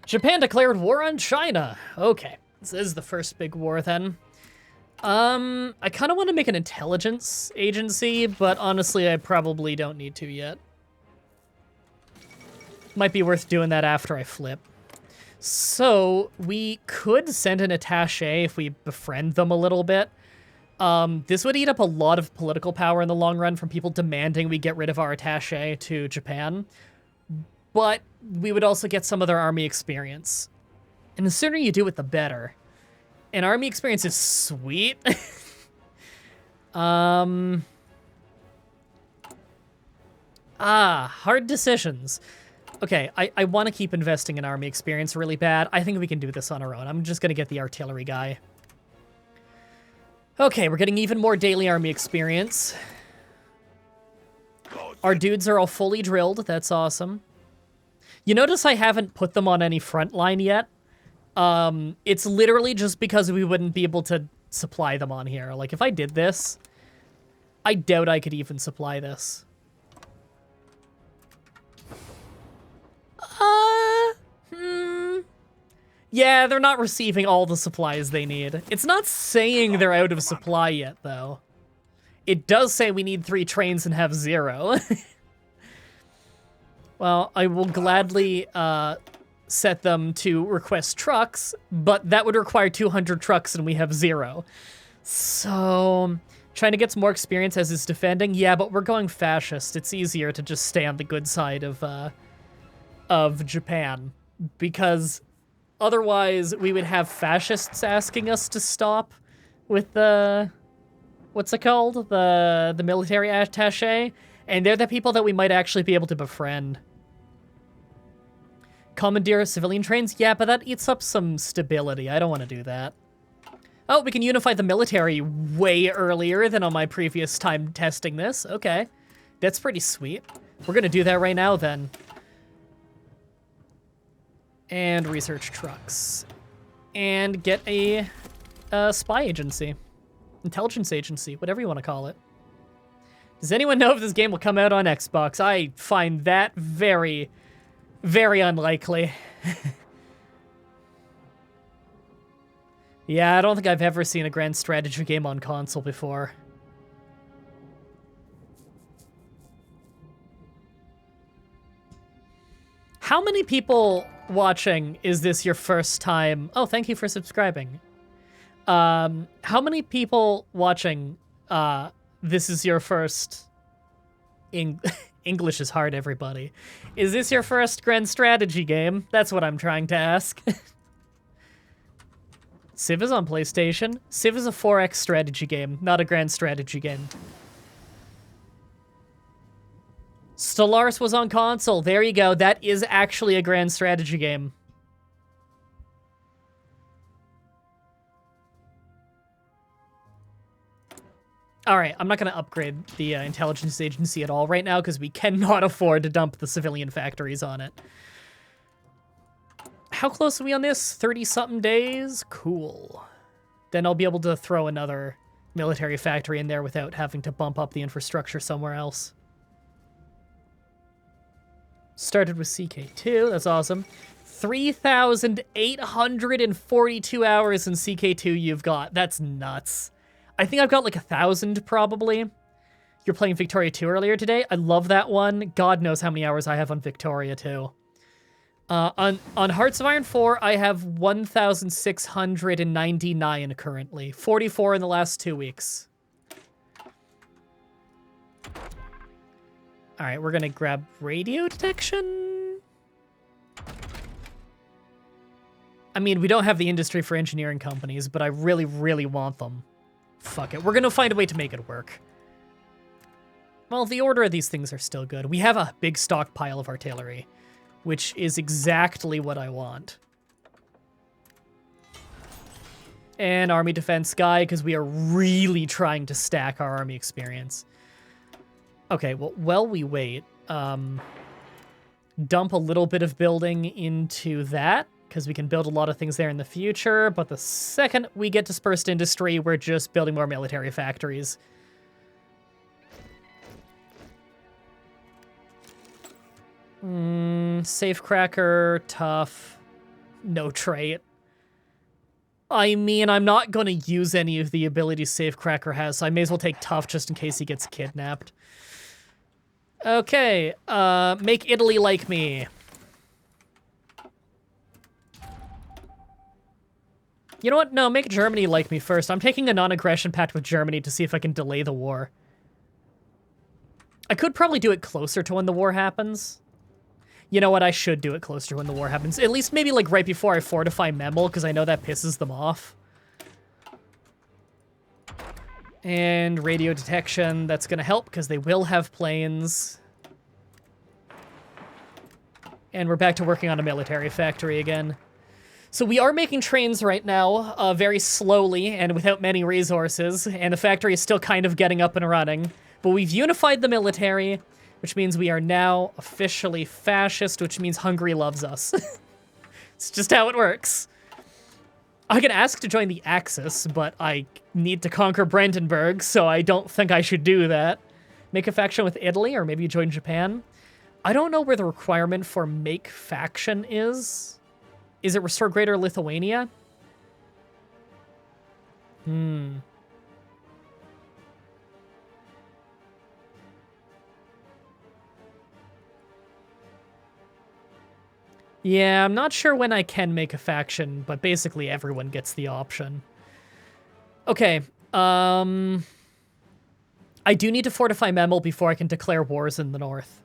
Japan declared war on China. Okay, this is the first big war then. I kind of want to make an intelligence agency, but honestly, I probably don't need to yet. Might be worth doing that after I flip. So, we could send an attaché if we befriend them a little bit. This would eat up a lot of political power in the long run from people demanding we get rid of our attaché to Japan. But we would also get some of their army experience. And the sooner you do it, the better. And army experience is sweet. Hard decisions. Okay, I want to keep investing in army experience really bad. I think we can do this on our own. I'm just going to get the artillery guy. Okay, we're getting even more daily army experience. Our dudes are all fully drilled. That's awesome. You notice I haven't put them on any front line yet? It's literally just because we wouldn't be able to supply them on here. Like, if I did this, I doubt I could even supply this. Yeah, they're not receiving all the supplies they need. It's not saying they're out of supply yet, though. It does say we need 3 trains and have 0. Well, I will gladly set them to request trucks, but that would require 200 trucks and we have 0. So, trying to get some more experience as is defending. Yeah, but we're going fascist. It's easier to just stay on the good side of Japan, because otherwise we would have fascists asking us to stop with the, what's it called? The military attaché, and they're the people that we might actually be able to befriend. Commandeer civilian trains? Yeah, but that eats up some stability. I don't want to do that. Oh, we can unify the military way earlier than on my previous time testing this. Okay. That's pretty sweet. We're going to do that right now, then. And research trucks. And get a spy agency. Intelligence agency, whatever you want to call it. Does anyone know if this game will come out on Xbox? I find that very, very unlikely. Yeah, I don't think I've ever seen a grand strategy game on console before. How many people watching is this your first time? Oh, thank you for subscribing. How many people watching this is your first English is hard, everybody. Is this your first grand strategy game? That's what I'm trying to ask. Civ is on PlayStation. Civ is a 4X strategy game, not a grand strategy game. Stellaris was on console. There you go. That is actually a grand strategy game. All right, I'm not going to upgrade the intelligence agency at all right now because we cannot afford to dump the civilian factories on it. How close are we on this? 30-something days? Cool. Then I'll be able to throw another military factory in there without having to bump up the infrastructure somewhere else. Started with CK2, that's awesome. 3,842 hours in CK2 you've got. That's nuts. I think I've got like 1,000 probably. You're playing Victoria 2 earlier today. I love that one. God knows how many hours I have on Victoria 2. On Hearts of Iron 4, I have 1,699 currently. 44 in the last 2 weeks. All right, we're gonna grab radio detection. I mean, we don't have the industry for engineering companies, but I really, really want them. Fuck it, we're gonna find a way to make it work. Well, the order of these things are still good. We have a big stockpile of artillery, which is exactly what I want. And army defense guy, because we are really trying to stack our army experience. Okay, well, while we wait, dump a little bit of building into that, because we can build a lot of things there in the future, but the second we get dispersed industry, we're just building more military factories. Safecracker, tough, no trait. I mean, I'm not going to use any of the abilities Safecracker has, so I may as well take tough just in case he gets kidnapped. Okay, make Italy like me. You know what? No, make Germany like me first. I'm taking a non-aggression pact with Germany to see if I can delay the war. I could probably do it closer to when the war happens. You know what? I should do it closer to when the war happens. At least maybe like right before I fortify Memel, because I know that pisses them off. And radio detection, that's going to help because they will have planes. And we're back to working on a military factory again. So we are making trains right now, very slowly and without many resources, and the factory is still kind of getting up and running. But we've unified the military, which means we are now officially fascist, which means Hungary loves us. It's just how it works. I can ask to join the Axis, but I need to conquer Brandenburg, so I don't think I should do that. Make a faction with Italy, or maybe join Japan. I don't know where the requirement for make faction is. Is it restore Greater Lithuania? Yeah, I'm not sure when I can make a faction, but basically everyone gets the option. Okay, I do need to fortify Memel before I can declare wars in the north.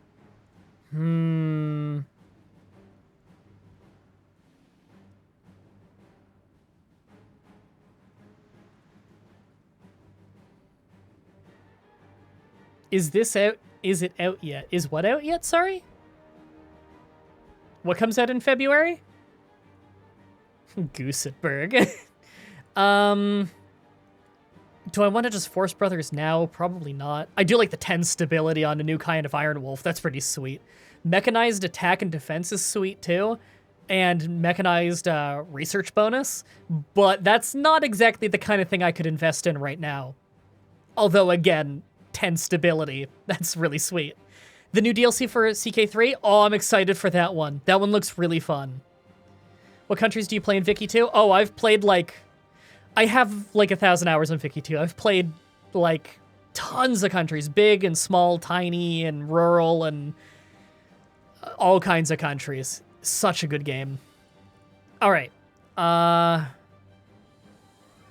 Is this out? Is it out yet? Is what out yet? Sorry? What comes out in February? Goosetberg. Do I want to just force brothers now? Probably not. I do like the 10 stability on a new kind of Iron Wolf. That's pretty sweet. Mechanized attack and defense is sweet too. And mechanized research bonus. But that's not exactly the kind of thing I could invest in right now. Although, again, 10 stability. That's really sweet. The new DLC for CK3? Oh, I'm excited for that one. That one looks really fun. What countries do you play in Vicky 2? Oh, I've played like... I have like 1,000 hours on Vicky 2. I've played like tons of countries. Big and small, tiny and rural and all kinds of countries. Such a good game. All right.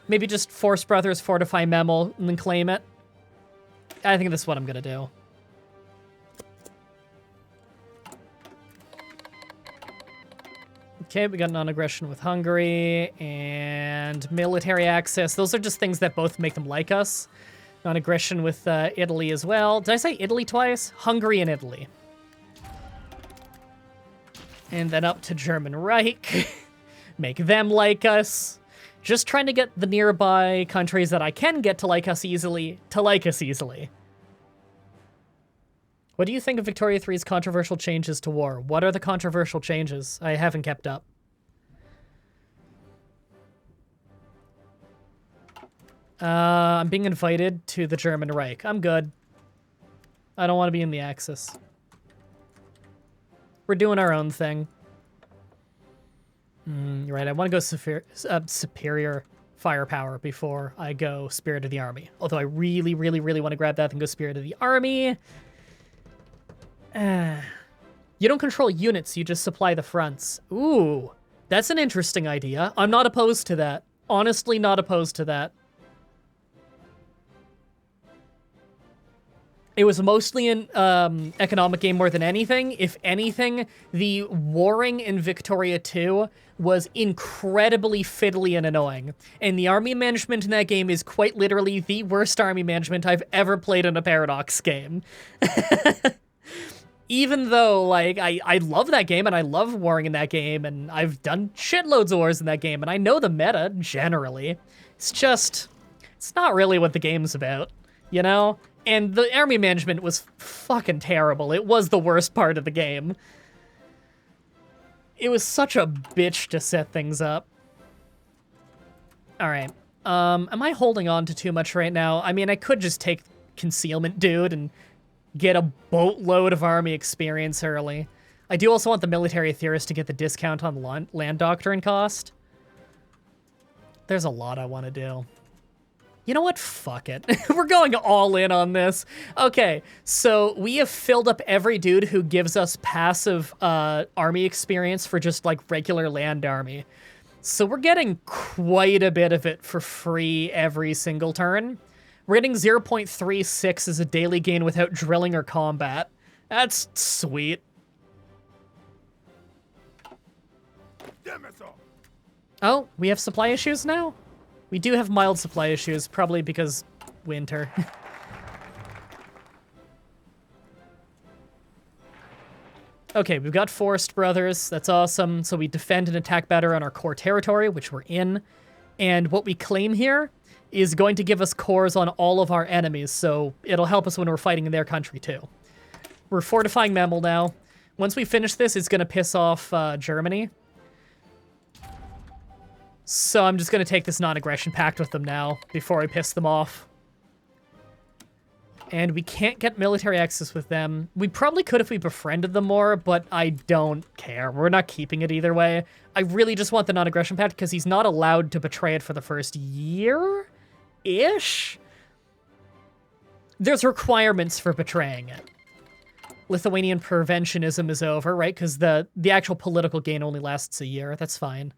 Maybe just force brothers, fortify Memel, and then claim it. I think that's what I'm gonna do. Okay, we got non-aggression with Hungary and military access. Those are just things that both make them like us. Non-aggression with Italy as well. Did I say Italy twice? Hungary and Italy. And then up to German Reich. Make them like us. Just trying to get the nearby countries that I can get to like us easily, What do you think of Victoria 3's controversial changes to war? What are the controversial changes? I haven't kept up. I'm being invited to the German Reich. I'm good. I don't want to be in the Axis. We're doing our own thing. You're right, I want to go superior firepower before I go Spirit of the Army. Although I really, really, really want to grab that and go Spirit of the Army. You don't control units, you just supply the fronts. Ooh, that's an interesting idea. I'm not opposed to that. Honestly, not opposed to that. It was mostly an economic game more than anything. If anything, the warring in Victoria 2 was incredibly fiddly and annoying. And the army management in that game is quite literally the worst army management I've ever played in a Paradox game. Even though, like, I love that game, and I love warring in that game, and I've done shitloads of wars in that game, and I know the meta, generally. It's just, it's not really what the game's about, you know? And the army management was fucking terrible. It was the worst part of the game. It was such a bitch to set things up. Alright. Am I holding on to too much right now? I mean, I could just take Concealment Dude and get a boatload of army experience early. I do also want the Military Theorist to get the discount on the land doctrine cost. There's a lot I want to do. You know what? Fuck it. We're going all in on this. Okay, so we have filled up every dude who gives us passive army experience for just like regular land army. So we're getting quite a bit of it for free every single turn. We're getting 0.36 as a daily gain without drilling or combat. That's sweet. Oh, we have supply issues now? We do have mild supply issues, probably because winter. Okay, we've got Forest Brothers. That's awesome. So we defend and attack better on our core territory, which we're in. And what we claim here is going to give us cores on all of our enemies, so it'll help us when we're fighting in their country, too. We're fortifying Memel now. Once we finish this, it's going to piss off Germany. So I'm just going to take this non-aggression pact with them now, before I piss them off. And we can't get military access with them. We probably could if we befriended them more, but I don't care. We're not keeping it either way. I really just want the non-aggression pact because he's not allowed to betray it for the first year-ish? There's requirements for betraying it. Lithuanian preventionism is over, right? Because the actual political gain only lasts a year. That's fine.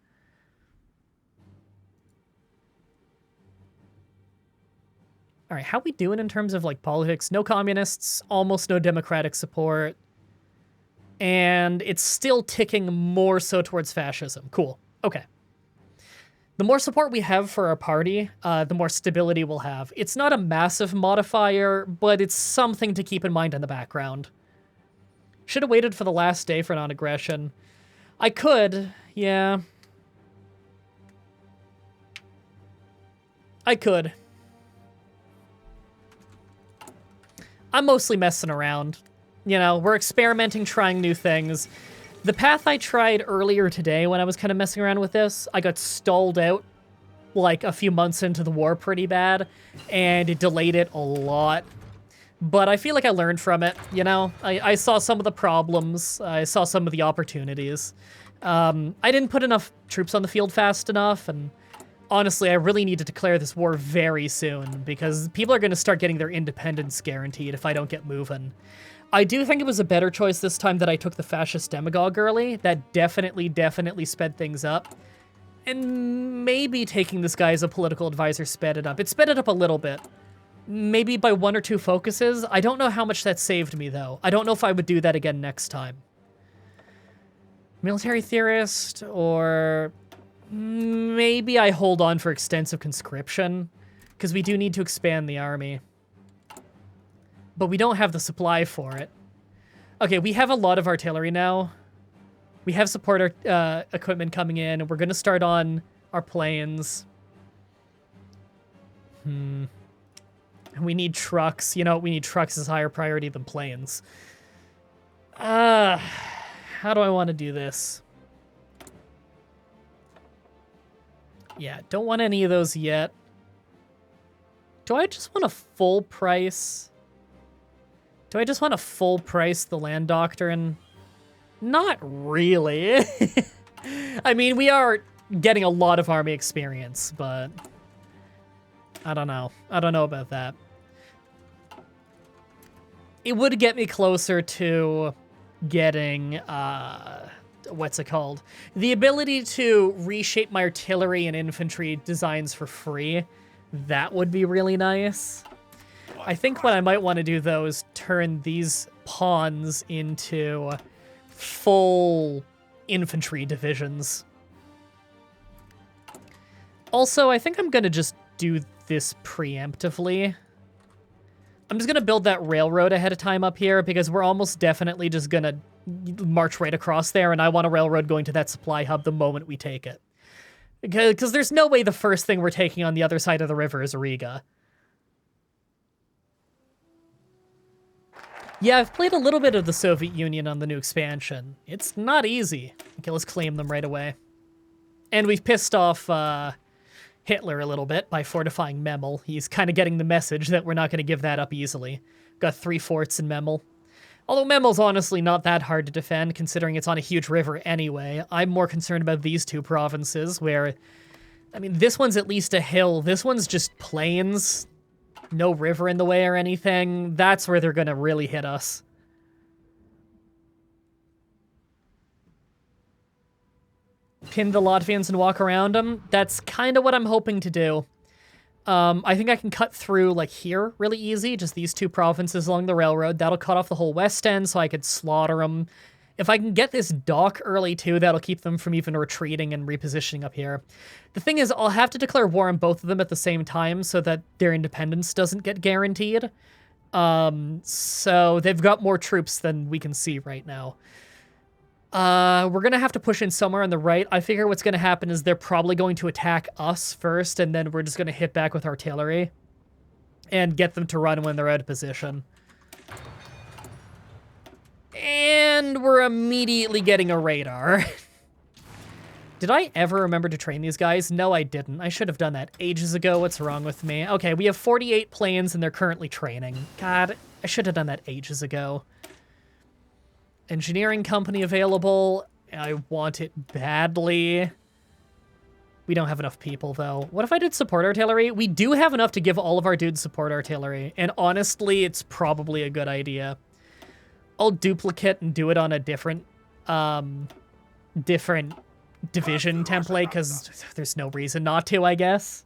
All right, how we doing in terms of, like, politics? No communists, almost no democratic support. And it's still ticking more so towards fascism. Cool. Okay. The more support we have for our party, the more stability we'll have. It's not a massive modifier, but it's something to keep in mind in the background. Should have waited for the last day for non-aggression. I could, yeah. I could. I'm mostly messing around. You know, we're experimenting, trying new things. The path I tried earlier today when I was kind of messing around with this, I got stalled out like a few months into the war pretty bad, and it delayed it a lot. But I feel like I learned from it, you know? I saw some of the problems, I saw some of the opportunities. I didn't put enough troops on the field fast enough, and honestly, I really need to declare this war very soon, because people are going to start getting their independence guaranteed if I don't get moving. I do think it was a better choice this time that I took the fascist demagogue early. That definitely sped things up. And maybe taking this guy as a political advisor sped it up. It sped it up a little bit. Maybe by 1 or 2 focuses. I don't know how much that saved me, though. I don't know if I would do that again next time. Military theorist, or maybe I hold on for extensive conscription, because we do need to expand the army. But we don't have the supply for it. Okay, we have a lot of artillery now. We have support equipment coming in, and we're going to start on our planes. And we need trucks. You know, we need trucks as higher priority than planes. How do I want to do this? Yeah, don't want any of those yet. Do I just want a full price? Do I just want to full price the land doctrine? Not really. I mean, we are getting a lot of army experience, but I don't know. I don't know about that. It would get me closer to getting, what's it called? The ability to reshape my artillery and infantry designs for free. That would be really nice. I think what I might want to do, though, is turn these pawns into full infantry divisions. Also, I think I'm going to just do this preemptively. I'm just going to build that railroad ahead of time up here, because we're almost definitely just going to march right across there, and I want a railroad going to that supply hub the moment we take it. Because there's no way the first thing we're taking on the other side of the river is Riga. Yeah, I've played a little bit of the Soviet Union on the new expansion. It's not easy. Okay, let's claim them right away. And we've pissed off Hitler a little bit by fortifying Memel. He's kind of getting the message that we're not going to give that up easily. Got 3 forts in Memel. Although Memel's honestly not that hard to defend, considering it's on a huge river anyway. I'm more concerned about these 2 provinces, where, I mean, this one's at least a hill. This one's just plains. No river in the way or anything. That's where they're gonna really hit us. Pin the Latvians and walk around them. That's kind of what I'm hoping to do. I think I can cut through, like, here really easy. Just these 2 provinces along the railroad. That'll cut off the whole west end, so I could slaughter them. If I can get this dock early, too, that'll keep them from even retreating and repositioning up here. The thing is, I'll have to declare war on both of them at the same time so that their independence doesn't get guaranteed. So they've got more troops than we can see right now. We're gonna have to push in somewhere on the right. I figure what's gonna happen is they're probably going to attack us first, and then we're just gonna hit back with artillery and get them to run when they're out of position. And we're immediately getting a radar. Did I ever remember to train these guys? No, I didn't. I should have done that ages ago. What's wrong with me? Okay, we have 48 planes and they're currently training. God, I should have done that ages ago. Engineering company available. I want it badly. We don't have enough people, though. What if I did support artillery? We do have enough to give all of our dudes support artillery. And honestly, it's probably a good idea. I'll duplicate and do it on a different different division template, because there's no reason not to, I guess.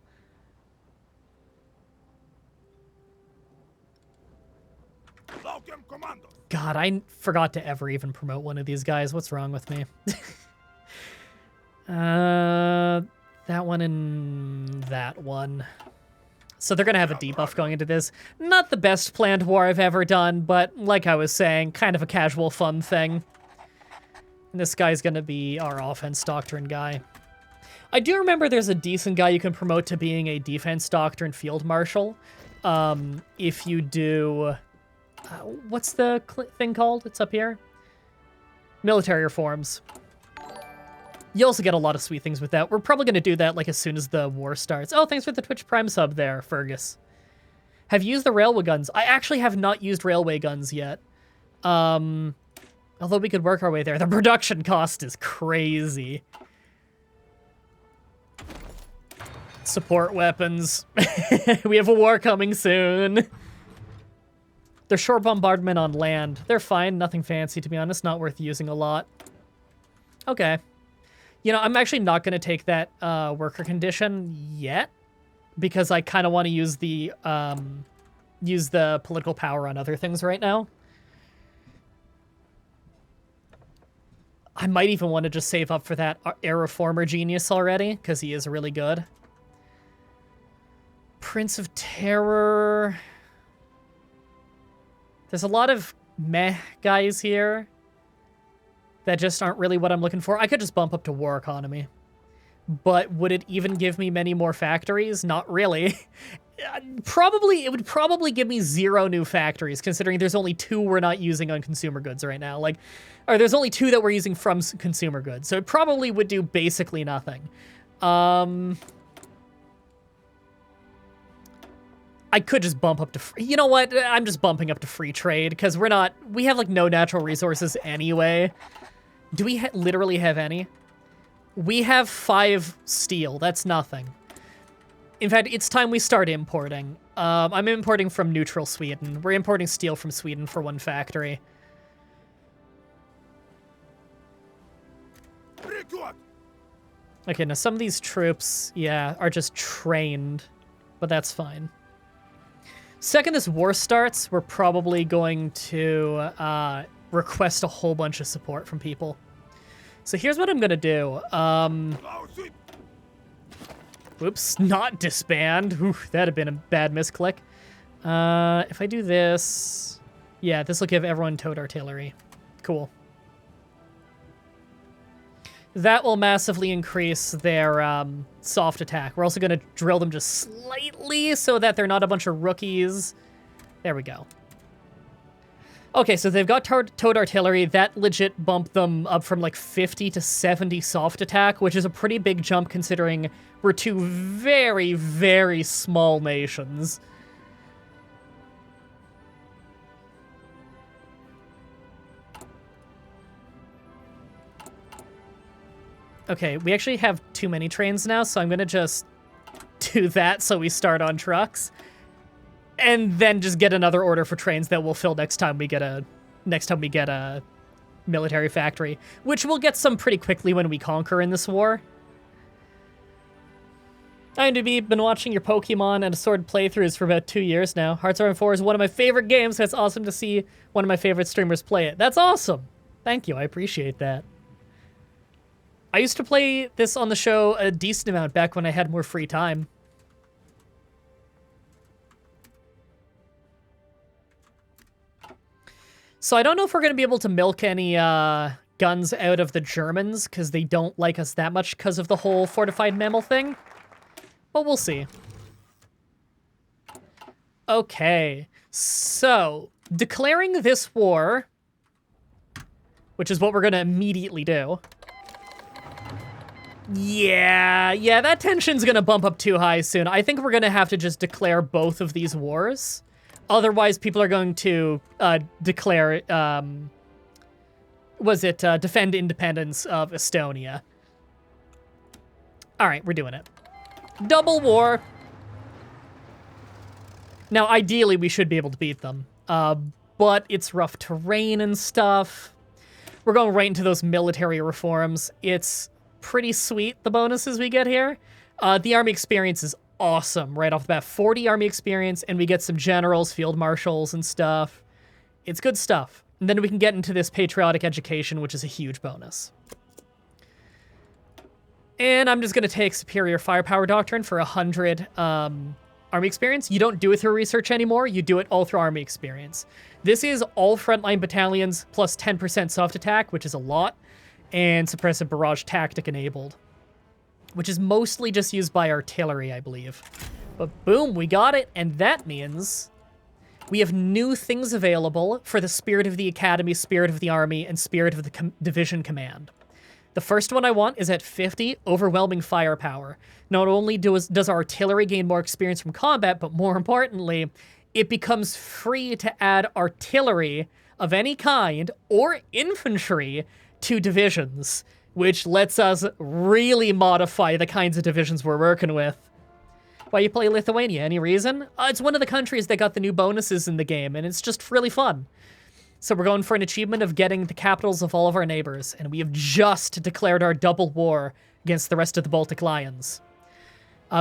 God, I forgot to ever even promote one of these guys. What's wrong with me? That one and that one. So they're gonna have a debuff going into this. Not the best planned war I've ever done, but like I was saying, kind of a casual fun thing. And this guy's gonna be our offense doctrine guy. I do remember there's a decent guy you can promote to being a defense doctrine field marshal. If you do... what's the thing called? It's up here. Military reforms. You also get a lot of sweet things with that. We're probably going to do that like as soon as the war starts. Oh, thanks for the Twitch Prime sub there, Fergus. Have you used the railway guns? I actually have not used railway guns yet. Although we could work our way there. The production cost is crazy. Support weapons. We have a war coming soon. They're short bombardment on land. They're fine. Nothing fancy, to be honest. Not worth using a lot. Okay. You know, I'm actually not going to take that worker condition yet, because I kind of want to use the political power on other things right now. I might even want to just save up for that air reformer genius already, because he is really good. Prince of Terror. There's a lot of meh guys here that just aren't really what I'm looking for. I could just bump up to war economy. But would it even give me many more factories? Not really. It would probably give me 0 new factories, considering there's only 2 we're not using on consumer goods right now. Or there's only 2 that we're using from consumer goods. So it probably would do basically nothing. I could just bump up to you know what? I'm just bumping up to free trade, because we have like no natural resources anyway. Do we literally have any? We have 5 steel. That's nothing. In fact, it's time we start importing. I'm importing from neutral Sweden. We're importing steel from Sweden for 1 factory. Okay, now some of these troops, yeah, are just trained, but that's fine. Second this war starts, we're probably going to request a whole bunch of support from people. So here's what I'm gonna do. Whoops, not disband. Oof, that'd have been a bad misclick. If I do this, yeah, this will give everyone towed artillery. Cool. That will massively increase their soft attack. We're also going to drill them just slightly so that they're not a bunch of rookies. There we go. Okay, so they've got towed artillery. That legit bumped them up from like 50 to 70 soft attack, which is a pretty big jump considering we're 2 very, very small nations. Okay, we actually have too many trains now, so I'm gonna just do that so we start on trucks. And then just get another order for trains that will fill next time we get a military factory, which we'll get some pretty quickly when we conquer in this war. IMDb, been watching your Pokemon and Assorted playthroughs for about 2 years now. Hearts of Iron 4 is one of my favorite games, so it's awesome to see one of my favorite streamers play it. That's awesome! Thank you, I appreciate that. I used to play this on the show a decent amount back when I had more free time. So I don't know if we're going to be able to milk any guns out of the Germans, because they don't like us that much because of the whole fortified mammal thing. But we'll see. Okay, so declaring this war, which is what we're going to immediately do. Yeah, that tension's gonna bump up too high soon. I think we're gonna have to just declare both of these wars. Otherwise, people are going to declare, defend independence of Estonia. All right, we're doing it. Double war. Now, ideally, we should be able to beat them. but it's rough terrain and stuff. We're going right into those military reforms. It's pretty sweet, the bonuses we get here. The army experience is awesome right off the bat. 40 army experience, and we get some generals, field marshals, and stuff. It's good stuff. And then we can get into this patriotic education, which is a huge bonus. And I'm just going to take Superior Firepower Doctrine for 100 army experience. You don't do it through research anymore. You do it all through army experience. This is all frontline battalions plus 10% soft attack, which is a lot, and suppressive barrage tactic enabled, which is mostly just used by artillery, I believe. But boom, we got it, and that means we have new things available for the Spirit of the Academy, Spirit of the Army, and Spirit of the Division Command. The first one I want is at 50, Overwhelming Firepower. Not only does artillery gain more experience from combat, but more importantly, it becomes free to add artillery of any kind or infantry to divisions, which lets us really modify the kinds of divisions we're working with. Why you play Lithuania? Any reason? It's one of the countries that got the new bonuses in the game, and it's just really fun. So we're going for an achievement of getting the capitals of all of our neighbors, and we have just declared our double war against the rest of the Baltic Lions.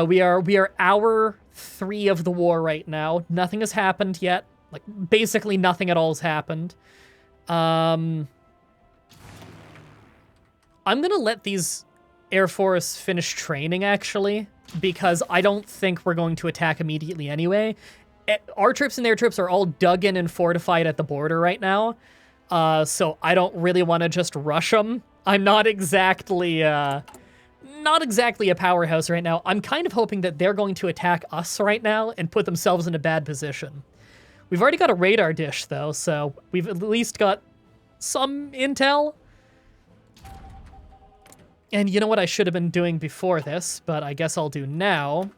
We are hour 3 of the war right now. Nothing has happened yet. Like, basically nothing at all has happened. I'm gonna let these Air Force finish training, actually, because I don't think we're going to attack immediately anyway. Our troops and their troops are all dug in and fortified at the border right now, so I don't really want to just rush them. I'm not exactly a powerhouse right now. I'm kind of hoping that they're going to attack us right now and put themselves in a bad position. We've already got a radar dish, though, so we've at least got some intel. And you know what I should have been doing before this, but I guess I'll do now.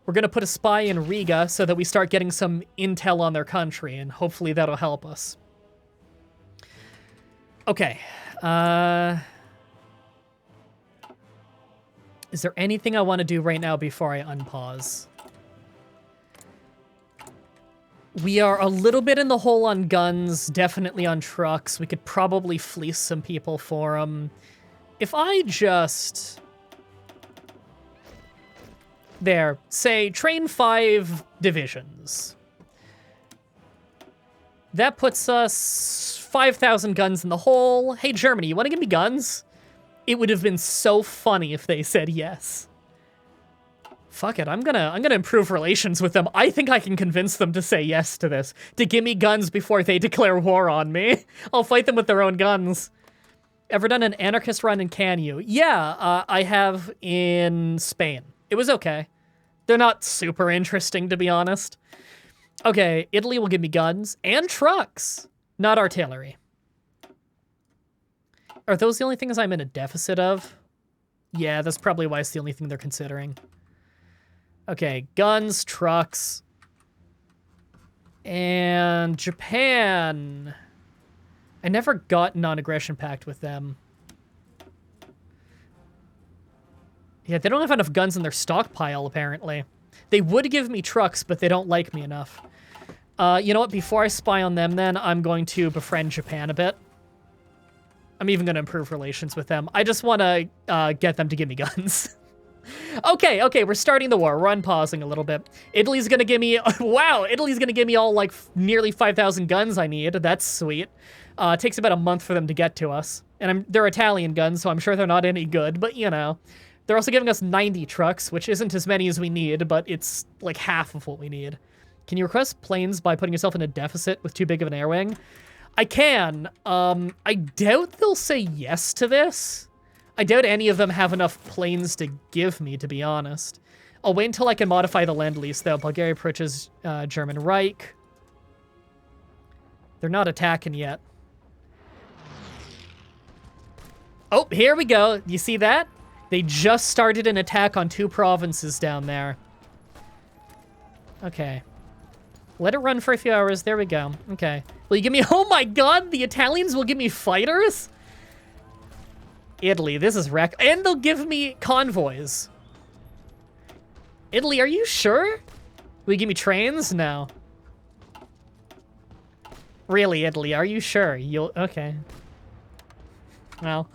We're going to put a spy in Riga so that we start getting some intel on their country, and hopefully that'll help us. Okay. Is there anything I want to do right now before I unpause? We are a little bit in the hole on guns, definitely on trucks. We could probably fleece some people for them. If I just... There, say, train 5 divisions. That puts us 5,000 guns in the hole. Hey, Germany, you want to give me guns? It would have been so funny if they said yes. Fuck it, I'm gonna improve relations with them. I think I can convince them to say yes to this. To give me guns before they declare war on me. I'll fight them with their own guns. Ever done an anarchist run in Can You? Yeah, I have in Spain. It was okay. They're not super interesting, to be honest. Okay, Italy will give me guns and trucks, not artillery. Are those the only things I'm in a deficit of? Yeah, that's probably why it's the only thing they're considering. Okay, guns, trucks. And Japan. I never got non-aggression pact with them. Yeah, they don't have enough guns in their stockpile, apparently. They would give me trucks, but they don't like me enough. You know what? Before I spy on them, then, I'm going to befriend Japan a bit. I'm even going to improve relations with them. I just want to get them to give me guns. Okay, we're starting the war. We're unpausing a little bit. Italy's going to give me... Wow, Italy's going to give me all, like, nearly 5,000 guns I need. That's sweet. It takes about a month for them to get to us. And they're Italian guns, so I'm sure they're not any good, but, you know... They're also giving us 90 trucks, which isn't as many as we need, but it's like half of what we need. Can you request planes by putting yourself in a deficit with too big of an air wing? I can. I doubt they'll say yes to this. I doubt any of them have enough planes to give me, to be honest. I'll wait until I can modify the Lend-Lease, though. Bulgaria approaches German Reich. They're not attacking yet. Oh, here we go. You see that? They just started an attack on 2 provinces down there. Okay. Let it run for a few hours. There we go. Okay. Will you give me... Oh my god! The Italians will give me fighters? Italy, this is wreck. And they'll give me convoys. Italy, are you sure? Will you give me trains? No. Really, Italy, are you sure? You'll... Okay. Well...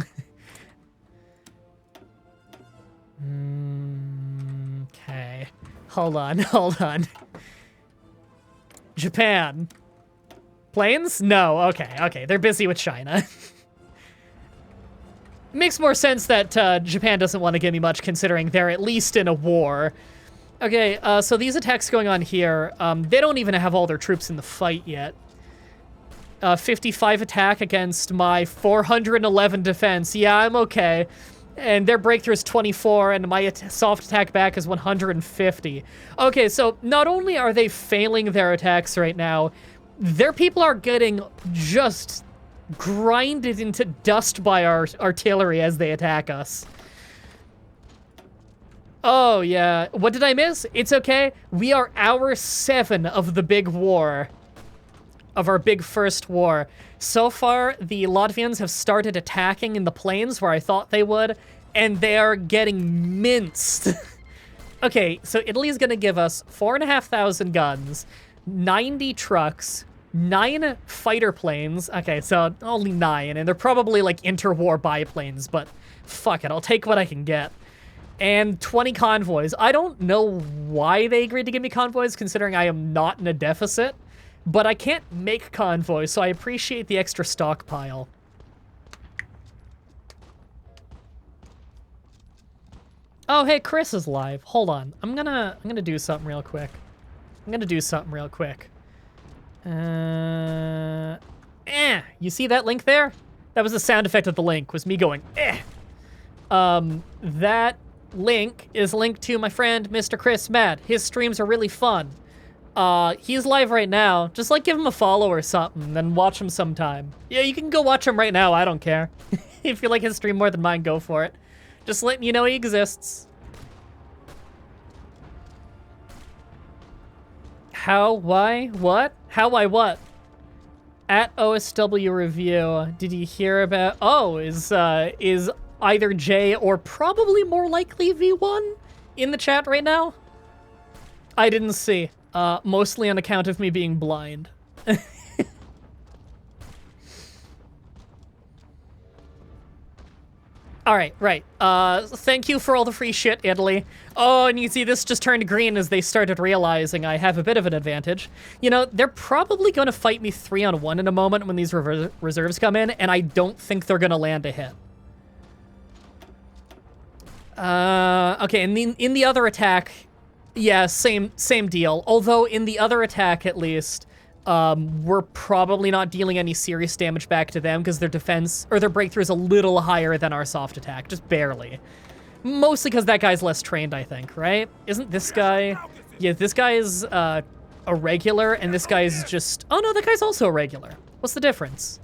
Okay. Hold on, hold on. Japan. Planes? No, okay, okay. They're busy with China. Makes more sense that Japan doesn't want to give me much, considering they're at least in a war. Okay, so these attacks going on here, they don't even have all their troops in the fight yet. 55 attack against my 411 defense. Yeah, I'm okay. And their breakthrough is 24, and my soft attack back is 150. Okay, so not only are they failing their attacks right now, their people are getting just grinded into dust by our artillery as they attack us. Oh, yeah. What did I miss? It's okay. We are hour 7 of the big war. Of our big first war. So far, the Latvians have started attacking in the plains where I thought they would, and they are getting minced. Okay, so Italy's gonna give us 4,500 guns, 90 trucks, 9 fighter planes. Okay, so only 9, and they're probably like interwar biplanes, but fuck it, I'll take what I can get. And 20 convoys. I don't know why they agreed to give me convoys, considering I am not in a deficit. But I can't make convoys, so I appreciate the extra stockpile. Oh, hey, Chris is live. Hold on. I'm gonna do something real quick. You see that link there? That was the sound effect of the link, was me going, eh. That link is linked to my friend, Mr. Chris Matt. His streams are really fun. He's live right now. Just, like, give him a follow or something, then watch him sometime. Yeah, you can go watch him right now. I don't care. If you like his stream more than mine, go for it. Just letting you know he exists. How, why, what? How, why, what? At OSW Review, did you hear about... Oh, is either J or probably more likely V1 in the chat right now? I didn't see. Mostly on account of me being blind. Alright, right. Thank you for all the free shit, Italy. Oh, and you see this just turned green as they started realizing I have a bit of an advantage. You know, they're probably going to fight me 3-on-1 in a moment when these reserves come in, and I don't think they're going to land a hit. Okay, and in the other attack... Yeah, same deal. Although in the other attack, at least, we're probably not dealing any serious damage back to them because their defense, or their breakthrough is a little higher than our soft attack, just barely. Mostly because that guy's less trained, I think, right? Isn't this guy... Yeah, this guy is a regular, and this guy is just... Oh no, that guy's also a regular. What's the difference?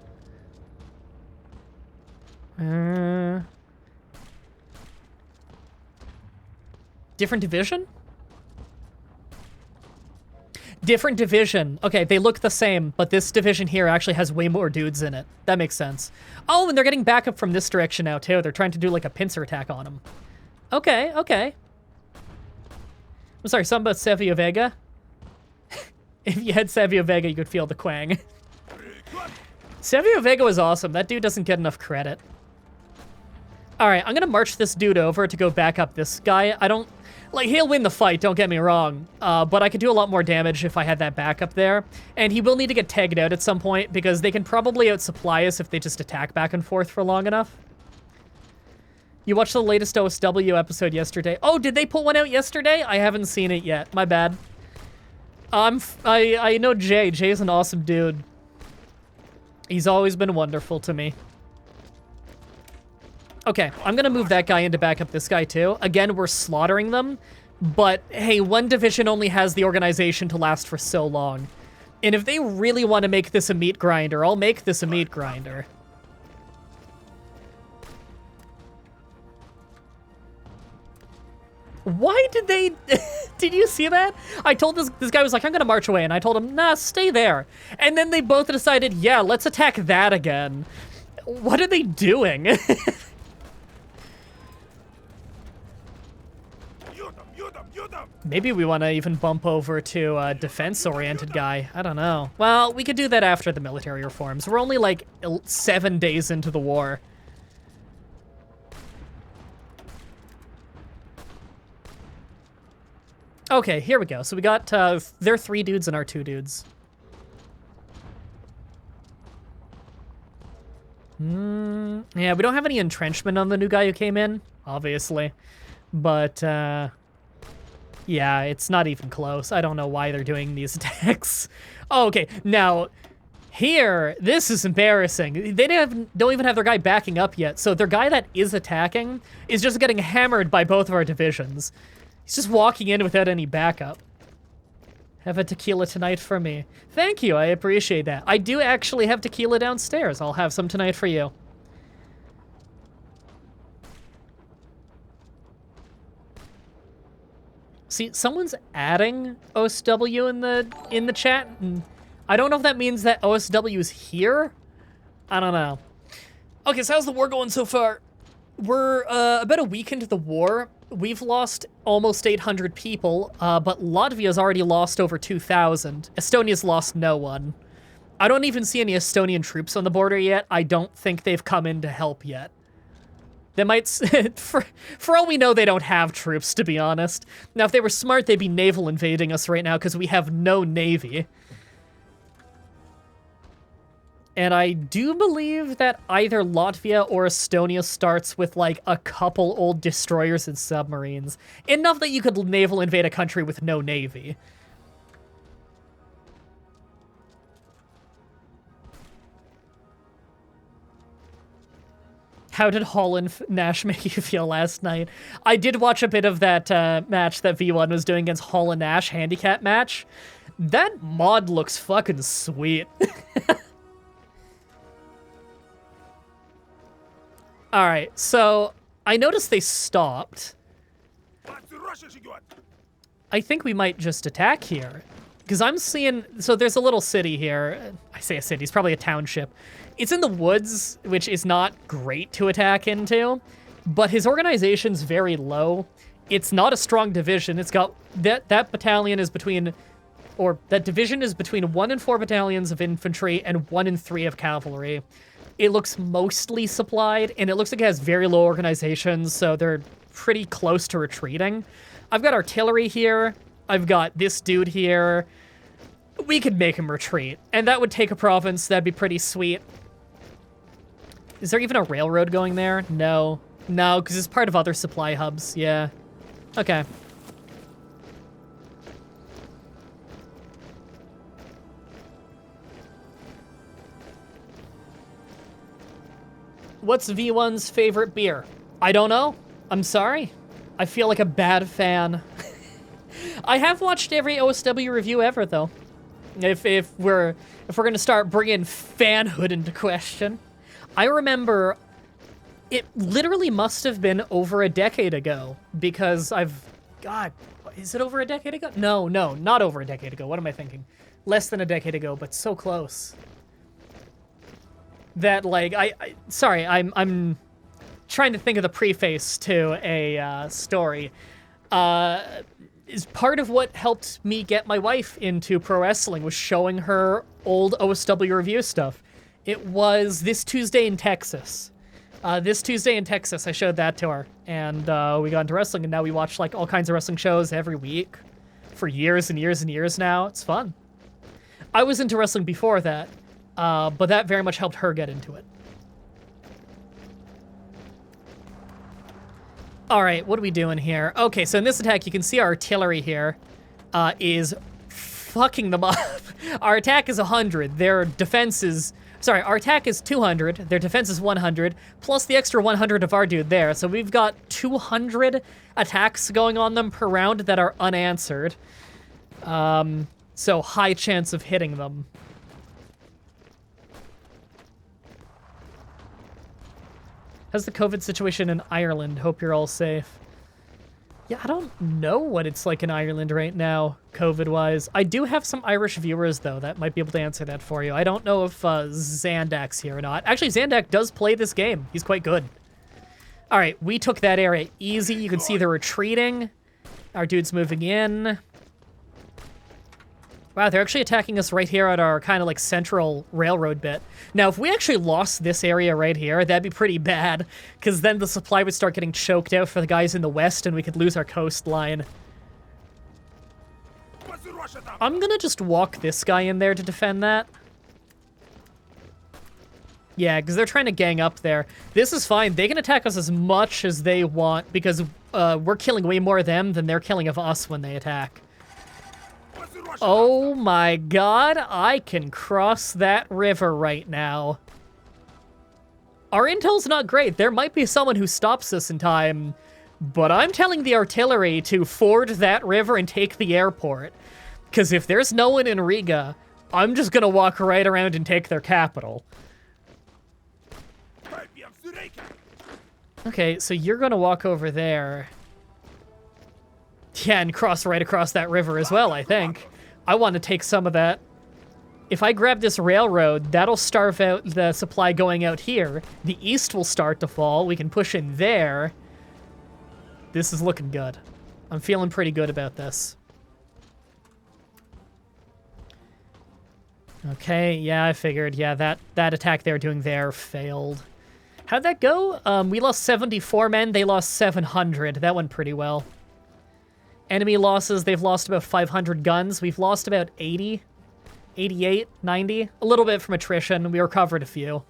Different division? Different division. Okay, they look the same, but this division here actually has way more dudes in it. That makes sense. Oh, and they're getting backup from this direction now, too. They're trying to do, like, a pincer attack on them. Okay, okay. I'm sorry, something about Savio Vega? If you had Savio Vega, you could feel the quang. Savio Vega was awesome. That dude doesn't get enough credit. Alright, I'm gonna march this dude over to go back up this guy. I don't... Like, he'll win the fight, don't get me wrong, but I could do a lot more damage if I had that backup there. And he will need to get tagged out at some point, because they can probably outsupply us if they just attack back and forth for long enough. You watched the latest OSW episode yesterday. Oh, did they put one out yesterday? I haven't seen it yet. My bad. I know Jay. Jay's an awesome dude. He's always been wonderful to me. Okay, I'm gonna move that guy in to back up this guy too. Again, we're slaughtering them, but hey, one division only has the organization to last for so long. And if they really want to make this a meat grinder, I'll make this a meat grinder. Why did they... Did you see that? I told this guy was like, I'm gonna march away, and I told him, nah, stay there. And then they both decided, yeah, let's attack that again. What are they doing? Maybe we want to even bump over to a defense-oriented guy. I don't know. Well, we could do that after the military reforms. We're only like 7 days into the war. Okay, here we go. So we got their 3 dudes and our 2 dudes. Yeah, we don't have any entrenchment on the new guy who came in, obviously. But, yeah, it's not even close. I don't know why they're doing these attacks. Oh, okay, now, here, this is embarrassing. They don't even have their guy backing up yet, so their guy that is attacking is just getting hammered by both of our divisions. He's just walking in without any backup. Have a tequila tonight for me. Thank you, I appreciate that. I do actually have tequila downstairs. I'll have some tonight for you. See, someone's adding OSW in the chat, and I don't know if that means that OSW is here. I don't know. Okay, so how's the war going so far? We're about a week into the war. We've lost almost 800 people, but Latvia's already lost over 2,000. Estonia's lost no one. I don't even see any Estonian troops on the border yet. I don't think they've come in to help yet. They might, for all we know, they don't have troops, to be honest. Now, if they were smart, they'd be naval invading us right now, because we have no navy. And I do believe that either Latvia or Estonia starts with, like, a couple old destroyers and submarines. Enough that you could naval invade a country with no navy. How did Holland Nash make you feel last night? I did watch a bit of that match that V1 was doing against Holland Nash handicap match. That mod looks fucking sweet. All right, so I noticed they stopped. I think we might just attack here. Because I'm seeing, so there's a little city here. I say a city, it's probably a township. It's in the woods, which is not great to attack into, but his organization's very low. It's not a strong division. It's got, that battalion is between, or that division is between 1 and 4 battalions of infantry and 1 and 3 of cavalry. It looks mostly supplied, and it looks like it has very low organizations, so they're pretty close to retreating. I've got artillery here. I've got this dude here. We could make him retreat, and that would take a province. That'd be pretty sweet. Is there even a railroad going there? No. No, because it's part of other supply hubs. Yeah. Okay. What's V1's favorite beer? I don't know. I'm sorry. I feel like a bad fan. I have watched every OSW review ever, though. If we're gonna start bringing fanhood into question, I remember it literally must have been over a decade ago because God, is it over a decade ago? No, not over a decade ago. What am I thinking? Less than a decade ago, but so close. That like sorry, I'm trying to think of the preface to a story. Is part of what helped me get my wife into pro wrestling was showing her old OSW review stuff. It was This Tuesday in Texas. This Tuesday in Texas, I showed that to her, and we got into wrestling, and now we watch like all kinds of wrestling shows every week for years and years and years now. It's fun. I was into wrestling before that, but that very much helped her get into it. All right, what are we doing here? Okay, so in this attack, you can see our artillery here is fucking them up. Our attack is 100. Their defense is... Sorry, our attack is 200. Their defense is 100, plus the extra 100 of our dude there. So we've got 200 attacks going on them per round that are unanswered. So high chance of hitting them. How's the COVID situation in Ireland? Hope you're all safe. Yeah, I don't know what it's like in Ireland right now, COVID-wise. I do have some Irish viewers, though, that might be able to answer that for you. I don't know if Zandak's here or not. Actually, Zandak does play this game. He's quite good. All right, we took that area easy. You can see they're retreating. Our dude's moving in. Wow, they're actually attacking us right here at our kind of like central railroad bit. Now, if we actually lost this area right here, that'd be pretty bad, because then the supply would start getting choked out for the guys in the west and we could lose our coastline. I'm gonna just walk this guy in there to defend that. Yeah, because they're trying to gang up there. This is fine. They can attack us as much as they want because we're killing way more of them than they're killing of us when they attack. Oh my god, I can cross that river right now. Our intel's not great. There might be someone who stops us in time, but I'm telling the artillery to ford that river and take the airport. Because if there's no one in Riga, I'm just gonna walk right around and take their capital. Okay, so you're gonna walk over there. Yeah, and cross right across that river as well, I think. I want to take some of that. If I grab this railroad, that'll starve out the supply going out here. The east will start to fall. We can push in there. This is looking good. I'm feeling pretty good about this. Okay, yeah, I figured. Yeah, that attack they were doing there failed. How'd that go? We lost 74 men. They lost 700. That went pretty well. Enemy losses, they've lost about 500 guns. We've lost about 80, 88, 90. A little bit from attrition. We recovered a few.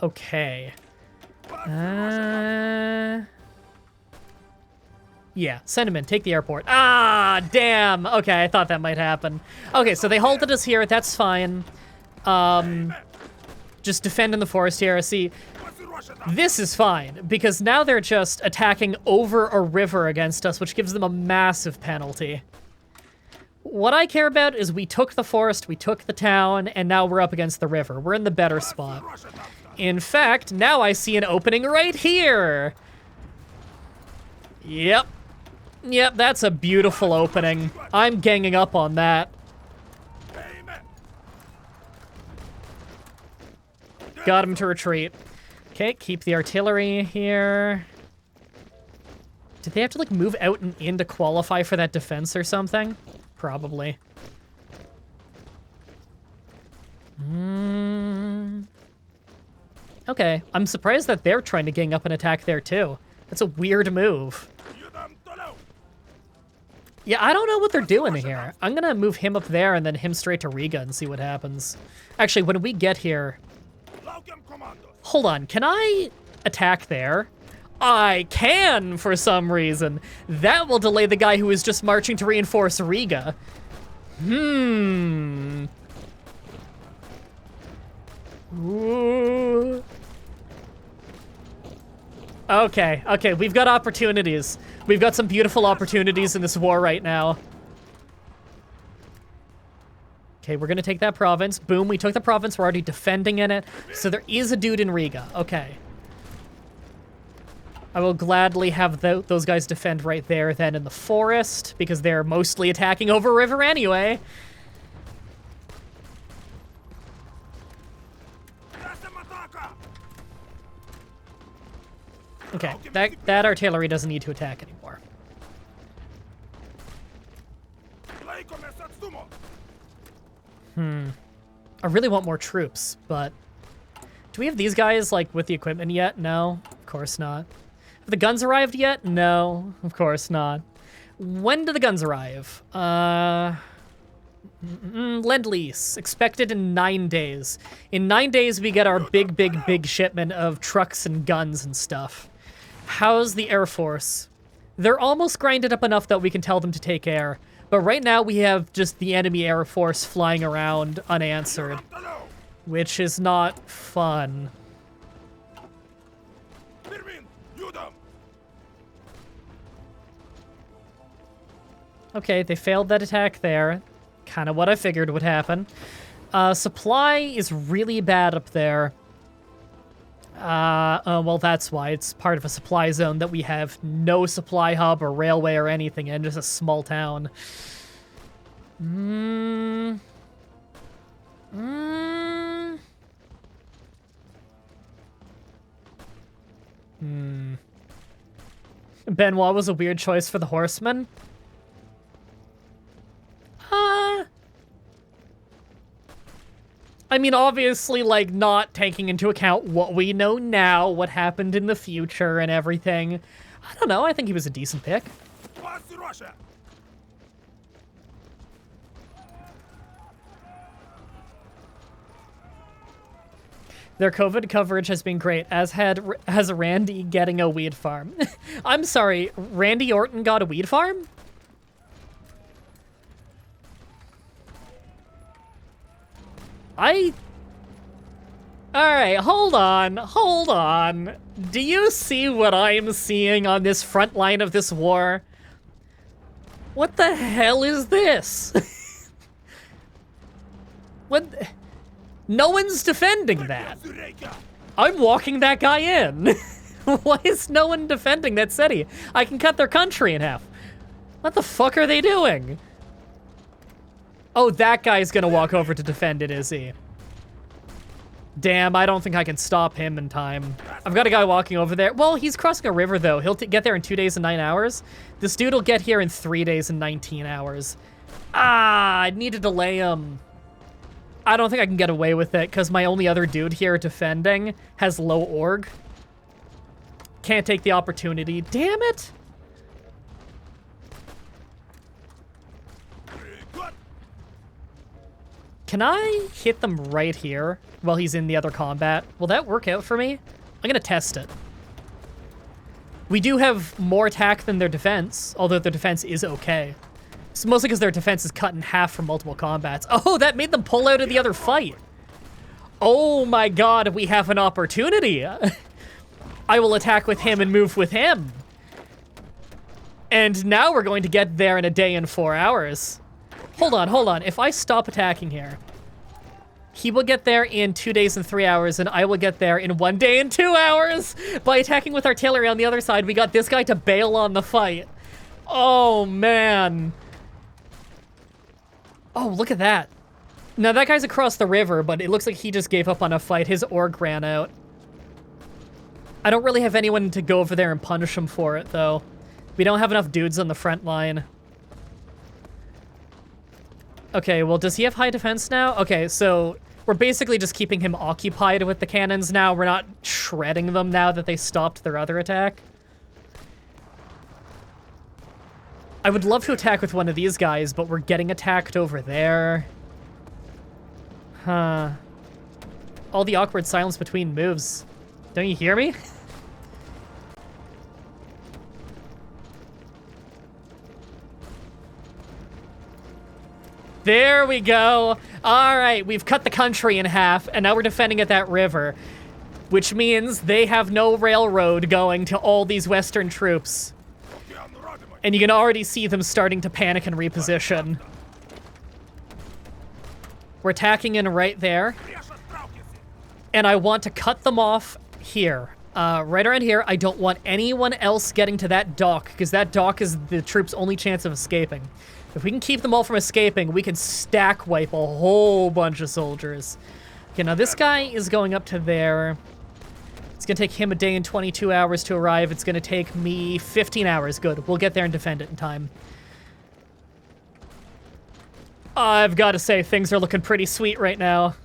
Okay. Yeah, send him in. Take the airport. Ah, damn. Okay, I thought that might happen. Okay, so they halted us here. That's fine. Just defend in the forest here. See, this is fine, because now they're just attacking over a river against us, which gives them a massive penalty. What I care about is we took the forest, we took the town, and now we're up against the river. We're in the better spot. In fact, now I see an opening right here. Yep. Yep, that's a beautiful opening. I'm ganging up on that. Got him to retreat. Okay, keep the artillery here. Did they have to, like, move out and in to qualify for that defense or something? Probably. Okay, I'm surprised that they're trying to gang up and attack there, too. That's a weird move. Yeah, I don't know what they're doing here. I'm gonna move him up there and then him straight to Riga and see what happens. Actually, when we get here... Hold on, can I attack there? I can, for some reason. That will delay the guy who is just marching to reinforce Riga. Ooh. Okay, we've got opportunities. We've got some beautiful opportunities in this war right now. Okay, we're gonna take that province. Boom, we took the province. We're already defending in it. So there is a dude in Riga. Okay. I will gladly have those guys defend right there then in the forest, because they're mostly attacking over a river anyway. Okay, that artillery doesn't need to attack anymore. I really want more troops, but... Do we have these guys, like, with the equipment yet? No, of course not. Have the guns arrived yet? No, of course not. When do the guns arrive? Lend-lease. Expected in 9 days. In 9 days, we get our big shipment of trucks and guns and stuff. How's the Air Force? They're almost grinded up enough that we can tell them to take air. But right now, we have just the enemy Air Force flying around unanswered. Which is not fun. Okay, they failed that attack there. Kind of what I figured would happen. Supply is really bad up there. Well, that's why. It's part of a supply zone that we have no supply hub or railway or anything in, just a small town. Mm. Mm. Hmm. Benoit was a weird choice for the horseman. I mean, obviously, like, not taking into account what we know now, what happened in the future and everything. I don't know, I think he was a decent pick. Their COVID coverage has been great, as has Randy getting a weed farm. I'm sorry, Randy Orton got a weed farm? Alright, hold on. Do you see what I'm seeing on this front line of this war? What the hell is this? What? No one's defending that. I'm walking that guy in. Why is no one defending that city? I can cut their country in half. What the fuck are they doing? Oh, that guy's gonna walk over to defend it, is he? Damn, I don't think I can stop him in time. I've got a guy walking over there. Well, he's crossing a river, though. He'll get there in 2 days and 9 hours. This dude will get here in 3 days and 19 hours. Ah, I need to delay him. I don't think I can get away with it, because my only other dude here defending has low org. Can't take the opportunity. Damn it! Can I hit them right here while he's in the other combat? Will that work out for me? I'm gonna test it. We do have more attack than their defense, although their defense is okay. It's mostly because their defense is cut in half from multiple combats. Oh, that made them pull out of the other fight. Oh my god, we have an opportunity. I will attack with him and move with him. And now we're going to get there in a day and 4 hours. Hold on. If I stop attacking here, he will get there in 2 days and 3 hours, and I will get there in 1 day and 2 hours. By attacking with artillery on the other side, we got this guy to bail on the fight. Oh, man. Oh, look at that. Now, that guy's across the river, but it looks like he just gave up on a fight. His org ran out. I don't really have anyone to go over there and punish him for it, though. We don't have enough dudes on the front line. Okay, well, does he have high defense now? Okay, so we're basically just keeping him occupied with the cannons now. We're not shredding them now that they stopped their other attack. I would love to attack with one of these guys, but we're getting attacked over there. Huh. All the awkward silence between moves. Don't you hear me? There we go. All right, we've cut the country in half, and now we're defending at that river, which means they have no railroad going to all these Western troops. And you can already see them starting to panic and reposition. We're attacking in right there. And I want to cut them off here. Right around here. I don't want anyone else getting to that dock, because that dock is the troops' only chance of escaping. If we can keep them all from escaping, we can stack wipe a whole bunch of soldiers. Okay, now this guy is going up to there. It's gonna take him a day and 22 hours to arrive. It's gonna take me 15 hours. Good, we'll get there and defend it in time. I've got to say, things are looking pretty sweet right now.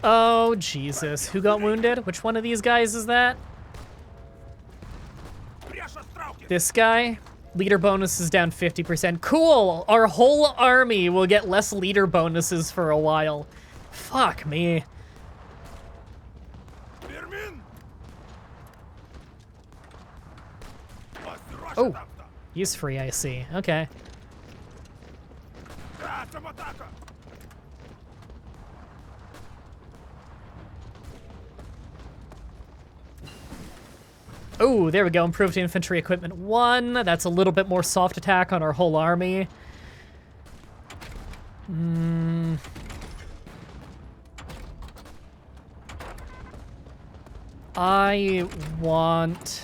Oh, Jesus. Who got wounded? Which one of these guys is that? This guy? Leader bonus is down 50%. Cool! Our whole army will get less leader bonuses for a while. Fuck me. Oh, he's free, I see. Okay. Oh, there we go. Improved infantry equipment 1. That's a little bit more soft attack on our whole army. I want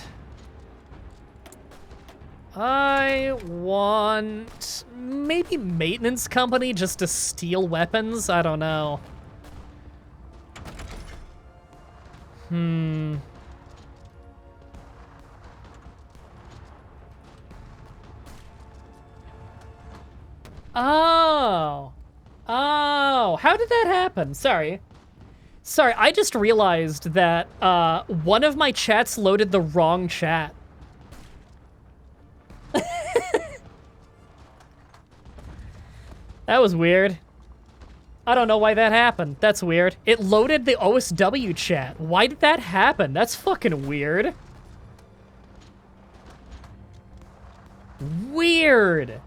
maybe maintenance company just to steal weapons? I don't know. Oh. Oh, how did that happen? Sorry, I just realized that one of my chats loaded the wrong chat. That was weird. I don't know why that happened. That's weird. It loaded the OSW chat. Why did that happen? That's fucking weird. Weird.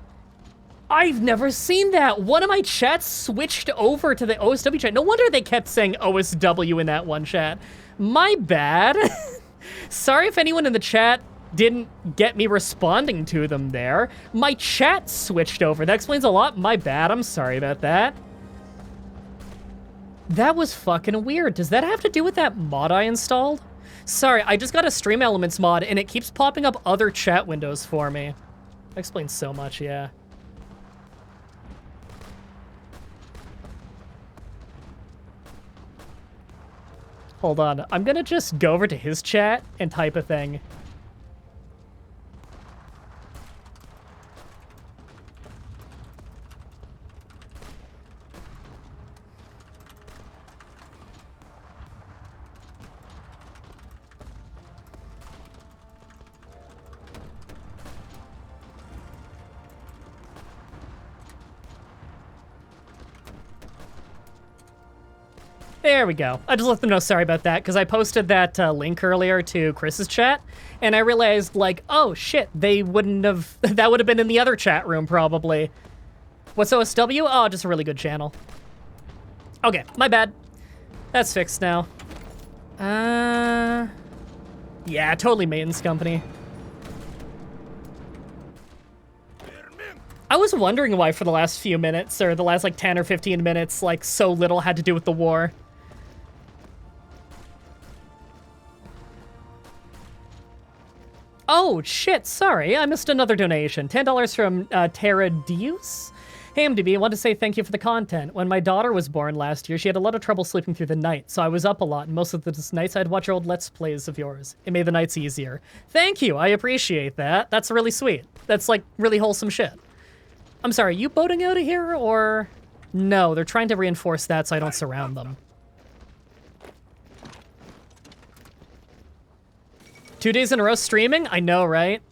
I've never seen that. One of my chats switched over to the OSW chat. No wonder they kept saying OSW in that one chat. My bad. Sorry if anyone in the chat didn't get me responding to them there. My chat switched over. That explains a lot. My bad. I'm sorry about that. That was fucking weird. Does that have to do with that mod I installed? Sorry, I just got a Stream Elements mod and it keeps popping up other chat windows for me. That explains so much, yeah. Hold on, I'm gonna just go over to his chat and type a thing. There we go. I just let them know sorry about that, because I posted that link earlier to Chris's chat, and I realized, like, oh shit, they wouldn't have, that would have been in the other chat room, probably. What's OSW? Oh, just a really good channel. Okay, my bad. That's fixed now. Yeah, totally maintenance company. I was wondering why for the last few minutes, or the last like 10 or 15 minutes, like so little had to do with the war. Oh, shit, sorry, I missed another donation. $10 from Tara Deus? Hey, MDB, I want to say thank you for the content. When my daughter was born last year, she had a lot of trouble sleeping through the night, so I was up a lot, and most of the nights I'd watch old Let's Plays of yours. It made the nights easier. Thank you, I appreciate that. That's really sweet. That's, like, really wholesome shit. I'm sorry, you boating out of here, or...? No, they're trying to reinforce that so I don't surround them. 2 days in a row streaming? I know, right?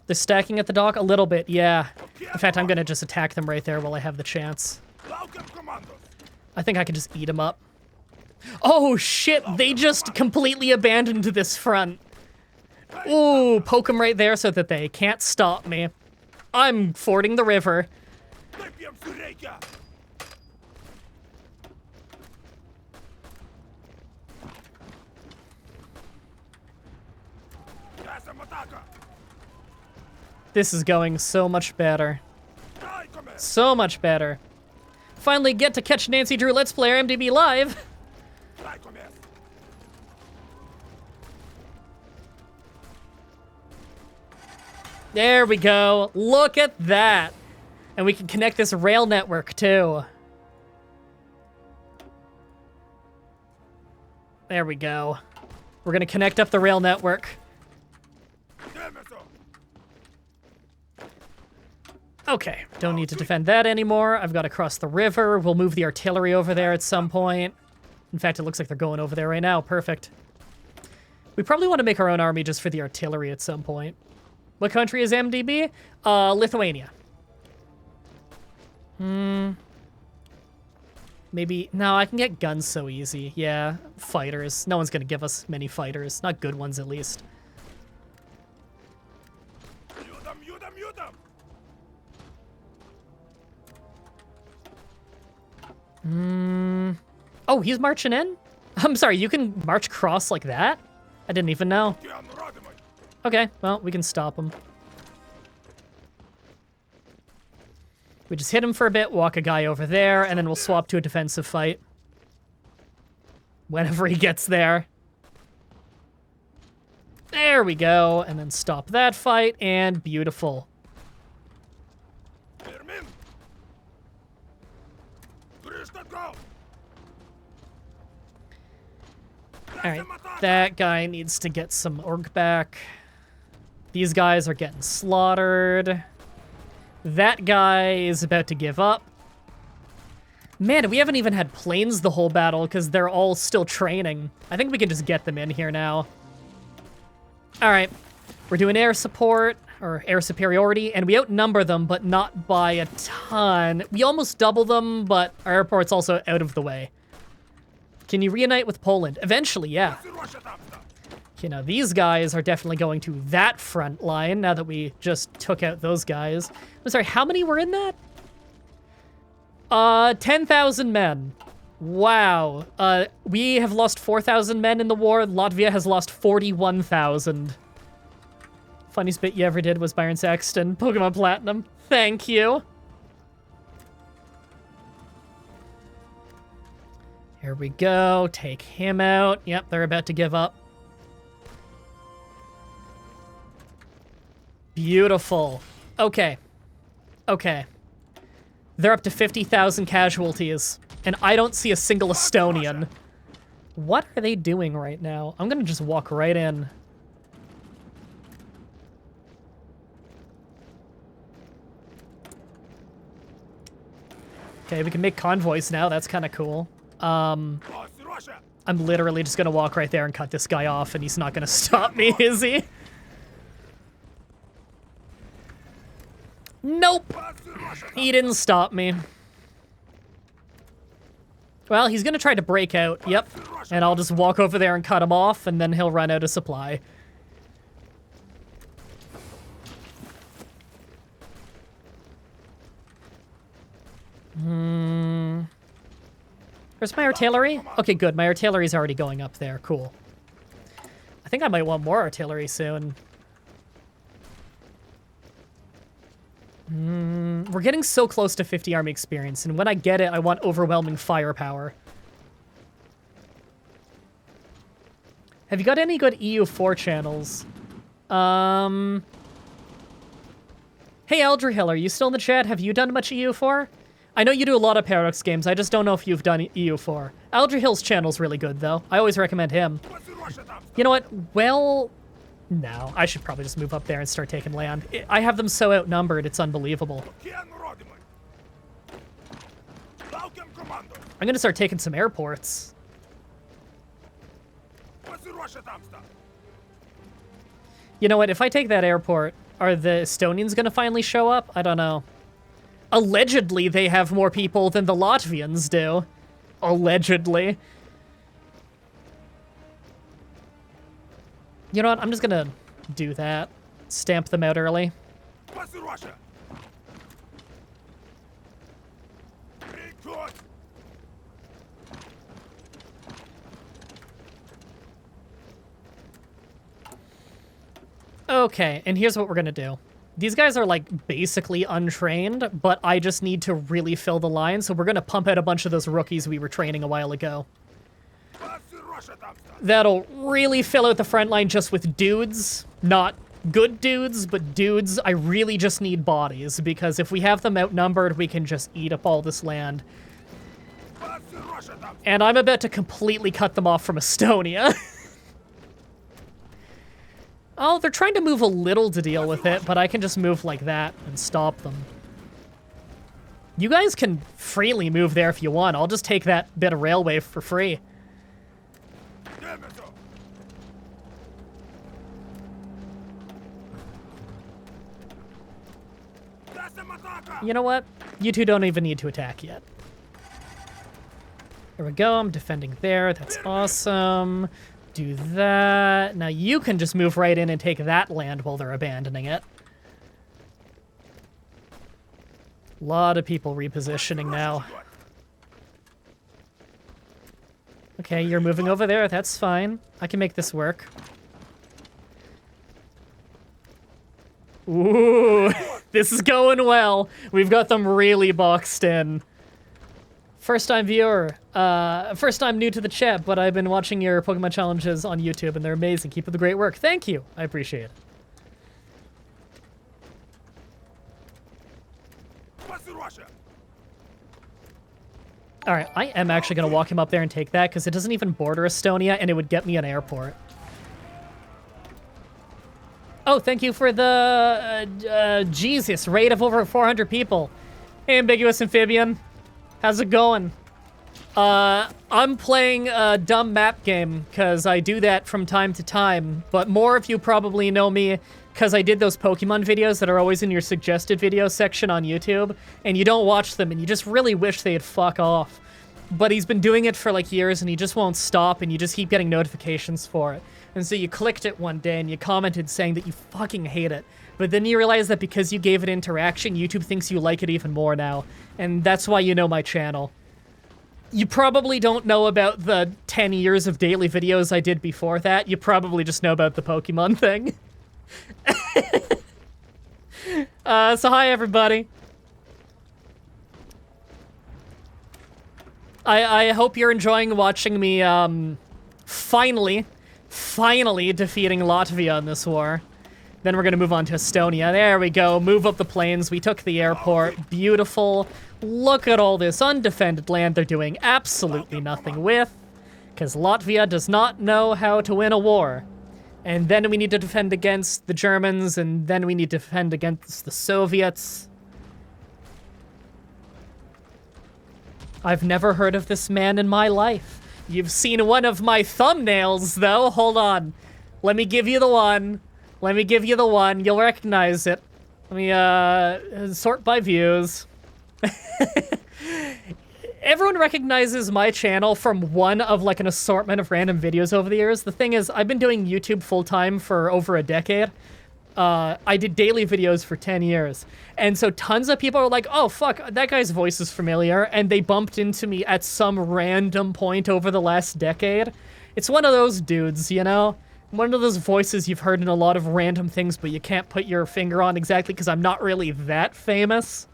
They're stacking at the dock a little bit, yeah. In fact, I'm gonna just attack them right there while I have the chance. I think I can just eat them up. Oh shit, they just completely abandoned this front. Ooh, poke them right there so that they can't stop me. I'm fording the river. This is going so much better. So much better. Finally get to catch Nancy Drew Let's Play MDB live. There we go. Look at that. And we can connect this rail network too. There we go. We're gonna connect up the rail network. Okay, don't need to defend that anymore. I've got to cross the river. We'll move the artillery over there at some point. In fact, it looks like they're going over there right now. Perfect. We probably want to make our own army just for the artillery at some point. What country is MDB? Lithuania. Maybe... No, I can get guns so easy. Yeah, fighters. No one's going to give us many fighters. Not good ones, at least. Oh, he's marching in? I'm sorry, you can march across like that? I didn't even know. Okay, well, we can stop him. We just hit him for a bit, walk a guy over there, and then we'll swap to a defensive fight. whenever he gets there. There we go, and then stop that fight, and beautiful. Alright, that guy needs to get some orc back. These guys are getting slaughtered. That guy is about to give up. Man, we haven't even had planes the whole battle because they're all still training. I think we can just get them in here now. Alright, we're doing air support, or air superiority, and we outnumber them, but not by a ton. We almost double them, but our airport's also out of the way. Can you reunite with Poland? Eventually, yeah. Okay, now these guys are definitely going to that front line now that we just took out those guys. I'm sorry, how many were in that? 10,000 men. Wow. We have lost 4,000 men in the war. Latvia has lost 41,000. Funniest bit you ever did was Byron Saxton, Pokemon Platinum. Thank you. Here we go. Take him out. Yep, they're about to give up. Beautiful. Okay. Okay. They're up to 50,000 casualties, and I don't see a single Estonian. What are they doing right now? I'm gonna just walk right in. Okay, we can make convoys now. That's kind of cool. I'm literally just gonna walk right there and cut this guy off, and he's not gonna stop me, is he? Nope. He didn't stop me. Well, he's gonna try to break out. Yep. And I'll just walk over there and cut him off, and then he'll run out of supply. Where's my artillery? Okay, good. My artillery's already going up there. Cool. I think I might want more artillery soon. We're getting so close to 50 army experience, and when I get it, I want overwhelming firepower. Have you got any good EU4 channels? Hey, Aldrihil, are you still in the chat? Have you done much EU4? I know you do a lot of Paradox games, I just don't know if you've done EU4. Aldrihil's channel's really good, though. I always recommend him. You know what? Well... No, I should probably just move up there and start taking land. I have them so outnumbered, it's unbelievable. I'm gonna start taking some airports. You know what, if I take that airport, are the Estonians gonna finally show up? I don't know. Allegedly, they have more people than the Latvians do. Allegedly. You know what? I'm just gonna do that. Stamp them out early. Okay, and here's what we're gonna do. These guys are, like, basically untrained, but I just need to really fill the line, so we're gonna pump out a bunch of those rookies we were training a while ago. That'll really fill out the front line just with dudes. Not good dudes, but dudes. I really just need bodies, because if we have them outnumbered, we can just eat up all this land. And I'm about to completely cut them off from Estonia. Oh, they're trying to move a little to deal with it, but I can just move like that and stop them. You guys can freely move there if you want. I'll just take that bit of railway for free. You know what? You two don't even need to attack yet. There we go. I'm defending there. That's awesome. Do that. Now you can just move right in and take that land while they're abandoning it. A lot of people repositioning now. Okay, you're moving over there. That's fine. I can make this work. Ooh, this is going well. We've got them really boxed in. First time viewer. First time new to the chat, but I've been watching your Pokemon challenges on YouTube and they're amazing. Keep up the great work. Thank you. I appreciate it. All right, I am actually going to walk him up there and take that because it doesn't even border Estonia and it would get me an airport. Oh, thank you for the, Jesus, raid of over 400 people. Hey, Ambiguous Amphibian. How's it going? I'm playing a dumb map game because I do that from time to time, but more of you probably know me because I did those Pokemon videos that are always in your suggested video section on YouTube, and you don't watch them, and you just really wish they'd fuck off. But he's been doing it for like years, and he just won't stop, and you just keep getting notifications for it. And so you clicked it one day, and you commented saying that you fucking hate it. But then you realize that because you gave it interaction, YouTube thinks you like it even more now. And that's why you know my channel. You probably don't know about the 10 years of daily videos I did before that. You probably just know about the Pokemon thing. So hi, everybody. I hope you're enjoying watching me, finally defeating Latvia in this war. Then we're gonna move on to Estonia. There we go, move up the plains. We took the airport, beautiful. Look at all this undefended land they're doing absolutely nothing with, because Latvia does not know how to win a war. And then we need to defend against the Germans, and then we need to defend against the Soviets. I've never heard of this man in my life. You've seen one of my thumbnails, though. Hold on. Let me give you the one. Let me give you the one. You'll recognize it. Let me, sort by views. Everyone recognizes my channel from one of like an assortment of random videos over the years. The thing is, I've been doing YouTube full-time for over a decade. I did daily videos for 10 years. And so tons of people are like, oh, fuck, that guy's voice is familiar. And they bumped into me at some random point over the last decade. It's one of those dudes, you know? One of those voices you've heard in a lot of random things, but you can't put your finger on exactly because I'm not really that famous.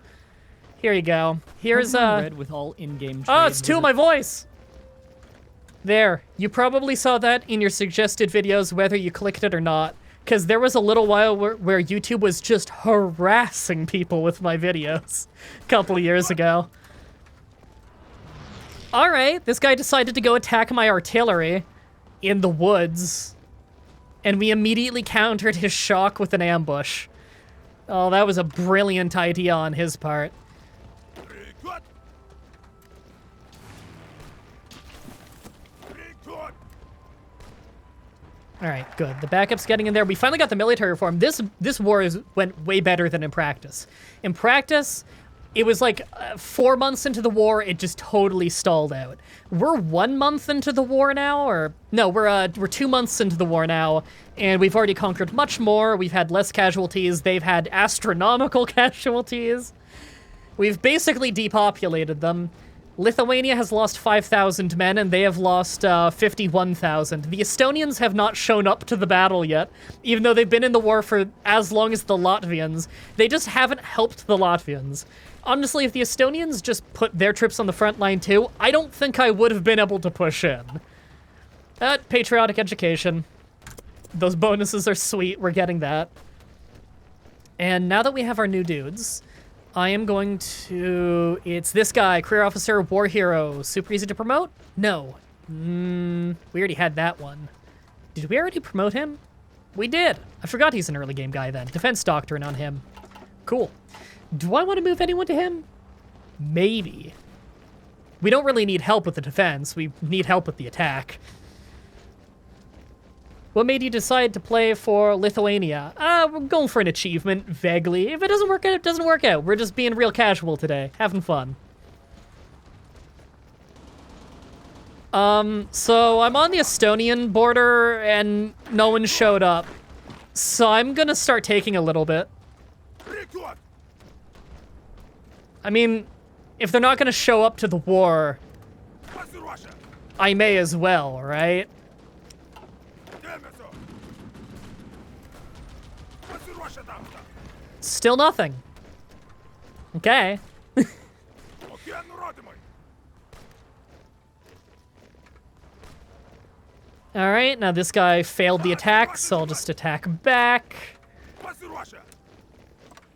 Here you go. Here's Red with all in-game trade. Oh, it's two of my voice! There. You probably saw that in your suggested videos, whether you clicked it or not. Because there was a little while where YouTube was just harassing people with my videos a couple of years ago. Alright, this guy decided to go attack my artillery in the woods. And we immediately countered his shock with an ambush. Oh, that was a brilliant idea on his part. All right, good. The backup's getting in there. We finally got the military reform. This war went way better than in practice. In practice, it was like 4 months into the war, it just totally stalled out. We're 1 month into the war now, or no, we're 2 months into the war now, and we've already conquered much more. We've had less casualties. They've had astronomical casualties. We've basically depopulated them. Lithuania has lost 5,000 men, and they have lost 51,000. The Estonians have not shown up to the battle yet, even though they've been in the war for as long as the Latvians. They just haven't helped the Latvians. Honestly, if the Estonians just put their troops on the front line too, I don't think I would have been able to push in. Patriotic education. Those bonuses are sweet, we're getting that. And now that we have our new dudes, I am going to... It's this guy, Career Officer, War Hero. Super easy to promote? No. We already had that one. Did we already promote him? We did. I forgot he's an early game guy then. Defense Doctrine on him. Cool. Do I want to move anyone to him? Maybe. We don't really need help with the defense. We need help with the attack. What made you decide to play for Lithuania? We're going for an achievement, vaguely. If it doesn't work out, it doesn't work out. We're just being real casual today, having fun. So I'm on the Estonian border, and no one showed up. So I'm gonna start taking a little bit. I mean, if they're not gonna show up to the war, I may as well, right? Still nothing. Okay. All right, now this guy failed the attack, so I'll just attack back.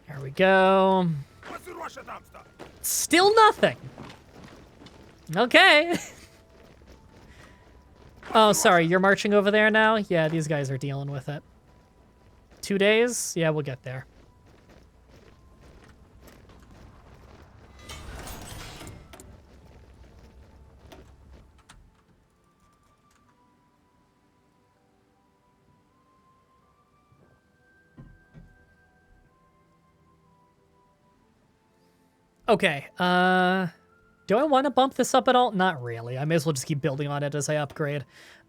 There we go. Still nothing. Okay. Oh, sorry, you're marching over there now? Yeah, these guys are dealing with it. 2 days? Yeah, we'll get there. Okay, do I want to bump this up at all? Not really. I may as well just keep building on it as I upgrade.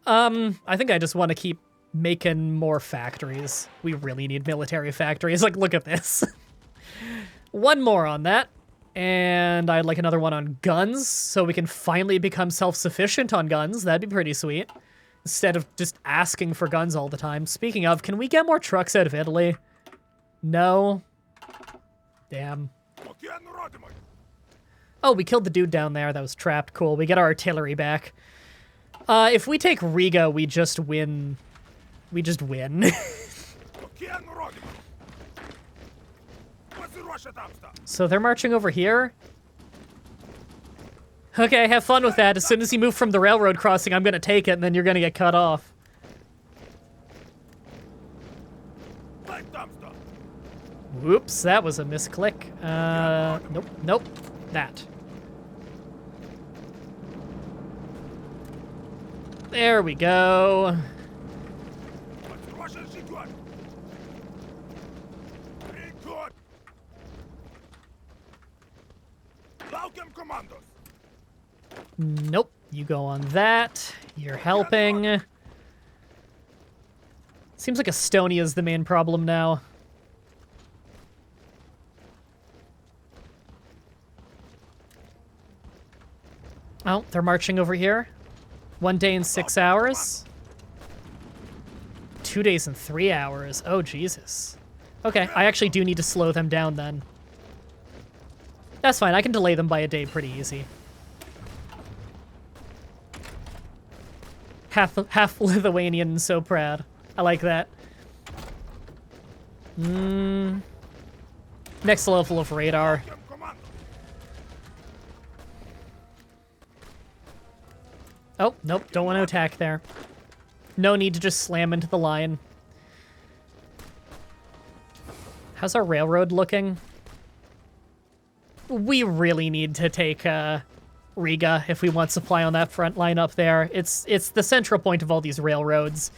I think I just want to keep making more factories. We really need military factories. Like, look at this. One more on that. And I'd like another one on guns, so we can finally become self-sufficient on guns. That'd be pretty sweet. Instead of just asking for guns all the time. Speaking of, can we get more trucks out of Italy? No. Damn. Oh, we killed the dude down there that was trapped. Cool. We get our artillery back. If we take Riga, we just win. We just win. So they're marching over here. Okay, have fun with that. As soon as you move from the railroad crossing, I'm gonna take it, and then you're gonna get cut off. Whoops, that was a misclick. Nope, nope, that. There we go. Nope, you go on that. You're helping. Seems like Estonia is the main problem now. Oh, they're marching over here. 1 day and 6 hours. 2 days and 3 hours. Oh, Jesus. Okay, I actually do need to slow them down then. That's fine, I can delay them by a day pretty easy. Half Lithuanian, so proud. I like that. Next level of radar. Oh, nope, don't want to attack there. No need to just slam into the line. How's our railroad looking? We really need to take Riga if we want supply on that front line up there. It's the central point of all these railroads.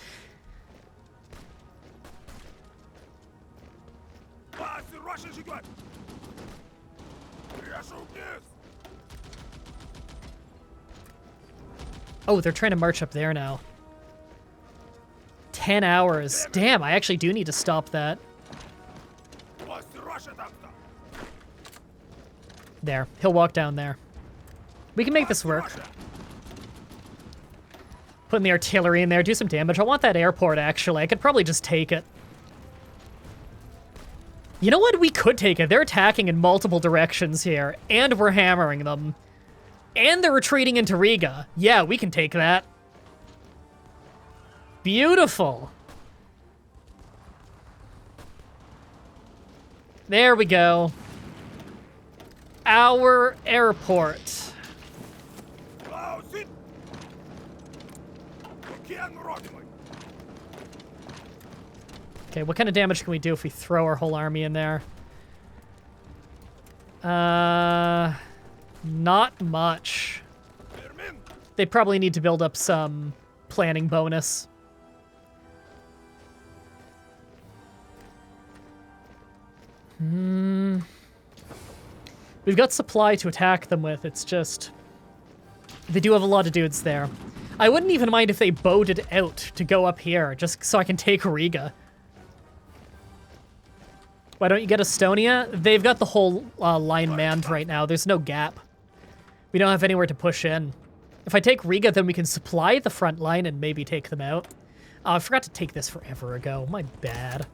Oh, they're trying to march up there now. 10 hours. Damn, I actually do need to stop that. There. He'll walk down there. We can make this work. Putting the artillery in there, do some damage. I want that airport, actually. I could probably just take it. You know what? We could take it. They're attacking in multiple directions here, and we're hammering them. And they're retreating into Riga. Yeah, we can take that. Beautiful. There we go. Our airport. Okay, what kind of damage can we do if we throw our whole army in there? Not much. They probably need to build up some planning bonus. We've got supply to attack them with, it's just... They do have a lot of dudes there. I wouldn't even mind if they boated out to go up here, just so I can take Riga. Why don't you get Estonia? They've got the whole line manned right now. There's no gap. We don't have anywhere to push in. If I take Riga, then we can supply the front line and maybe take them out. I forgot to take this forever ago. My bad.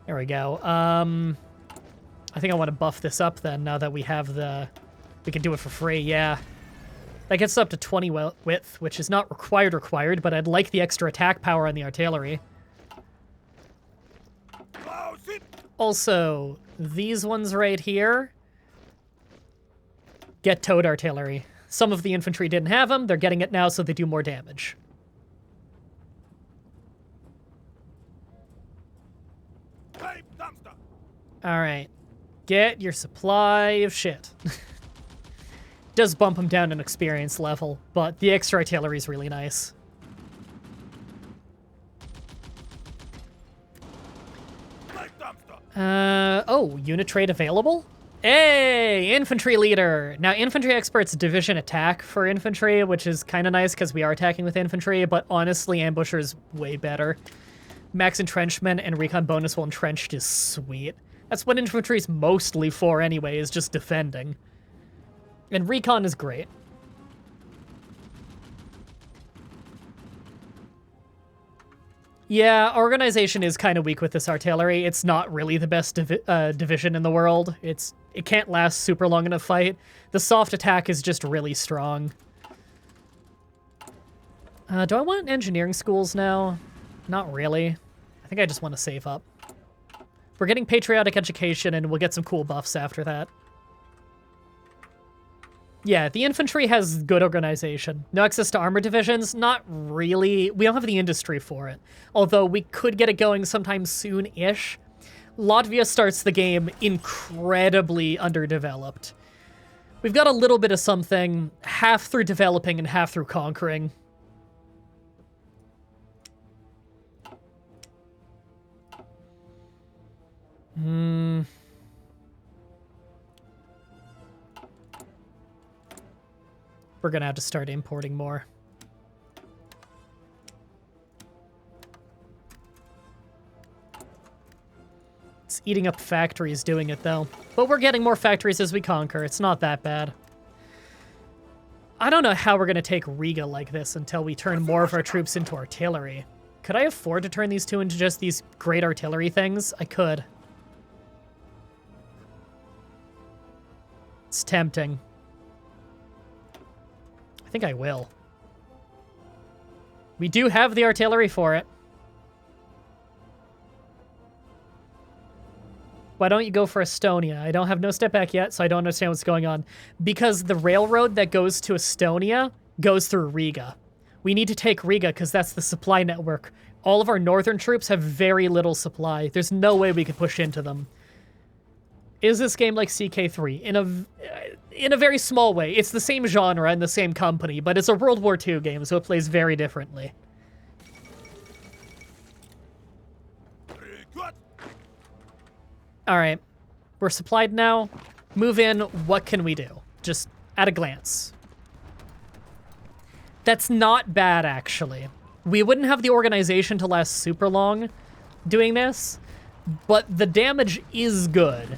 There we go. I think I want to buff this up then, now that we have the... We can do it for free, yeah. That gets up to 20 width, which is not required, but I'd like the extra attack power on the artillery. Also, these ones right here get towed artillery. Some of the infantry didn't have them. They're getting it now, so they do more damage. All right. Get your supply of shit. Does bump them down an experience level, but the extra artillery is really nice. Oh, unit trade available? Hey, infantry leader! Now, infantry expert's division attack for infantry, which is kind of nice because we are attacking with infantry, but honestly, ambusher's way better. Max entrenchment and recon bonus while entrenched is sweet. That's what infantry's mostly for anyway, is just defending. And recon is great. Yeah, organization is kind of weak with this artillery. It's not really the best division in the world. It can't last super long in a fight. The soft attack is just really strong. Do I want engineering schools now? Not really. I think I just want to save up. We're getting patriotic education, and we'll get some cool buffs after that. Yeah, the infantry has good organization. No access to armor divisions? Not really. We don't have the industry for it. Although we could get it going sometime soon-ish. Latvia starts the game incredibly underdeveloped. We've got a little bit of something, half through developing and half through conquering. We're gonna have to start importing more. It's eating up factories doing it, though. But we're getting more factories as we conquer. It's not that bad. I don't know how we're gonna take Riga like this until we turn more of our troops into artillery. Could I afford to turn these two into just these great artillery things? I could. It's tempting. I think I will. We do have the artillery for it. Why don't you go for Estonia? I don't have no step back yet, so I don't understand what's going on. Because the railroad that goes to Estonia goes through Riga. We need to take Riga because that's the supply network. All of our northern troops have very little supply. There's no way we could push into them. Is this game like CK3? In a very small way. It's the same genre and the same company, but it's a World War II game, so it plays very differently. All right, we're supplied now. Move in, what can we do? Just at a glance. That's not bad, actually. We wouldn't have the organization to last super long doing this, but the damage is good.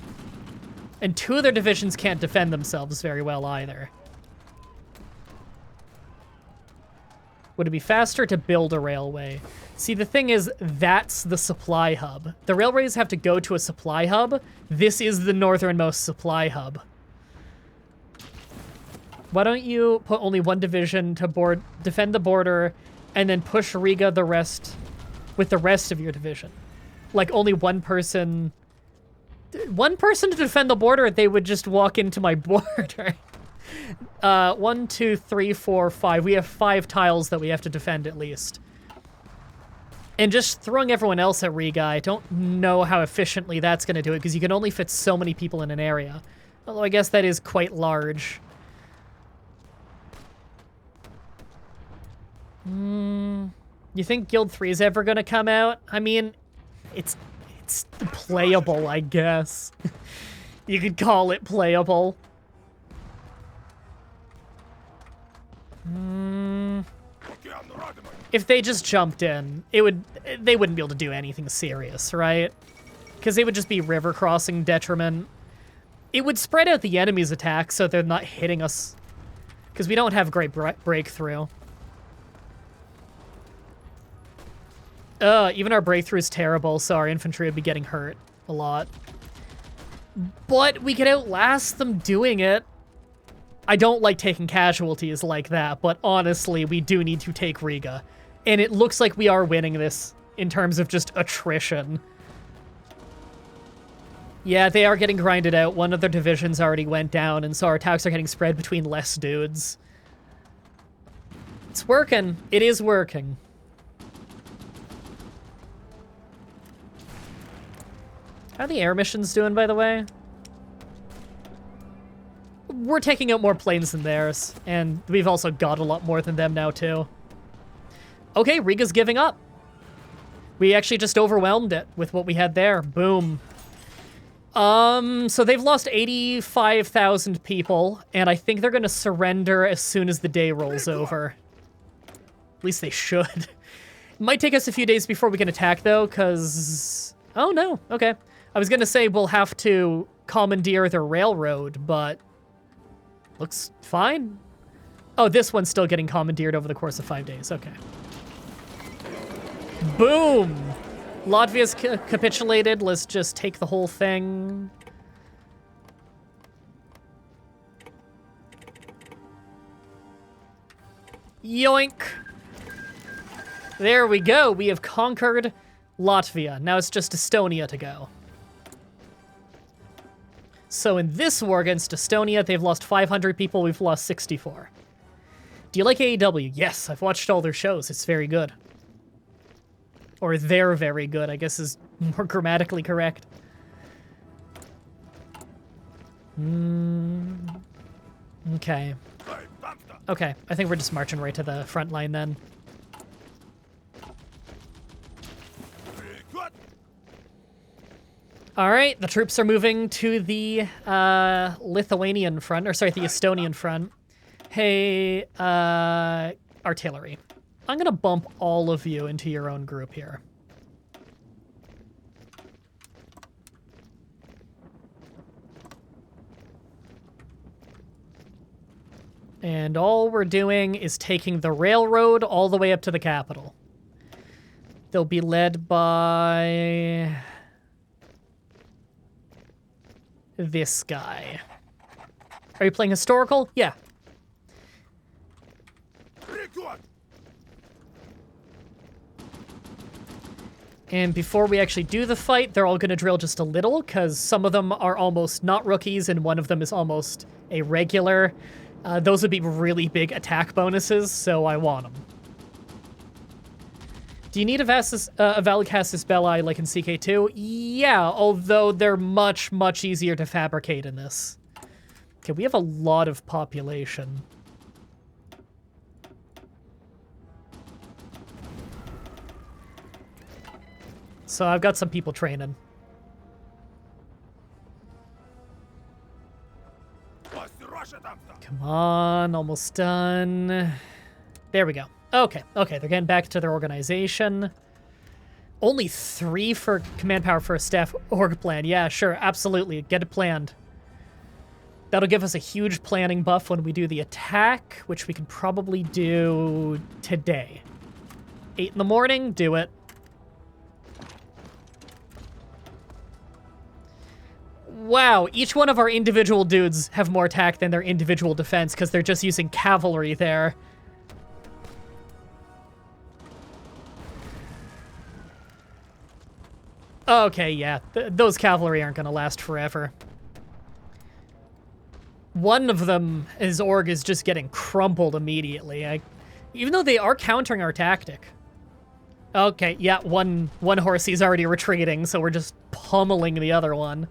And two of their divisions can't defend themselves very well either. Would it be faster to build a railway? See, the thing is, that's the supply hub. The railways have to go to a supply hub. This is the northernmost supply hub. Why don't you put only one division to defend the border and then push Riga with the rest of your division? Like only one person to defend the border, they would just walk into my border. 1, 2, 3, 4, 5. We have 5 tiles that we have to defend at least. And just throwing everyone else at Riga, I don't know how efficiently that's going to do it, because you can only fit so many people in an area. Although I guess that is quite large. You think Guild 3 is ever going to come out? I mean, it's playable, I guess. You could call it playable. If they just jumped in, they wouldn't be able to do anything serious, right? Because they would just be river crossing detriment. It would spread out the enemy's attack so they're not hitting us. Because we don't have great breakthrough. Even our breakthrough is terrible, so our infantry would be getting hurt a lot. But we could outlast them doing it. I don't like taking casualties like that, but honestly, we do need to take Riga. And it looks like we are winning this in terms of just attrition. Yeah, they are getting grinded out. One of their divisions already went down, and so our attacks are getting spread between less dudes. It's working. It is working. How are the air missions doing, by the way? We're taking out more planes than theirs, and we've also got a lot more than them now, too. Okay, Riga's giving up. We actually just overwhelmed it with what we had there. Boom. So they've lost 85,000 people, and I think they're gonna surrender as soon as the day rolls over. At least they should. It might take us a few days before we can attack, though, because... Oh, no. Okay. I was gonna say we'll have to commandeer their railroad, but... Looks fine. Oh, this one's still getting commandeered over the course of 5 days. Okay. Boom! Latvia's capitulated. Let's just take the whole thing. Yoink! There we go. We have conquered Latvia. Now it's just Estonia to go. So in this war against Estonia, they've lost 500 people. We've lost 64. Do you like AEW? Yes, I've watched all their shows. It's very good. Or they're very good, I guess is more grammatically correct. Okay. Okay, I think we're just marching right to the front line then. All right, the troops are moving to the Lithuanian front, or sorry, the Estonian front. Hey, artillery. I'm gonna bump all of you into your own group here. And all we're doing is taking the railroad all the way up to the capital. They'll be led by... this guy. Are you playing historical? Yeah. And before we actually do the fight, they're all going to drill just a little, because some of them are almost not rookies, and one of them is almost a regular. Those would be really big attack bonuses, so I want them. Do you need a Valcastus Belli like in CK2? Yeah, although they're much, much easier to fabricate in this. Okay, we have a lot of population. So I've got some people training. Come on, almost done. There we go. Okay, okay, they're getting back to their organization. Only 3 for command power for a staff org plan. Yeah, sure, absolutely. Get it planned. That'll give us a huge planning buff when we do the attack, which we can probably do today. 8 in the morning, do it. Wow, each one of our individual dudes have more attack than their individual defense because they're just using cavalry there. Okay, yeah, those cavalry aren't gonna last forever. One of them, his org is just getting crumpled immediately. Even though they are countering our tactic. Okay, yeah, one horsey's already retreating, so we're just pummeling the other one.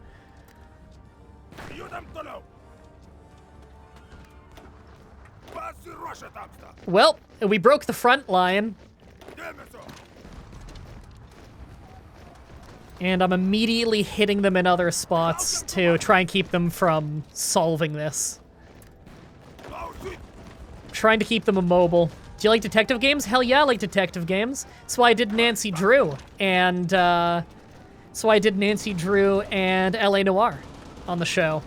Well, we broke the front line. And I'm immediately hitting them in other spots to try and keep them from solving this. Trying to keep them immobile. Do you like detective games? Hell yeah, I like detective games. That's why I did Nancy Drew and LA Noire on the show.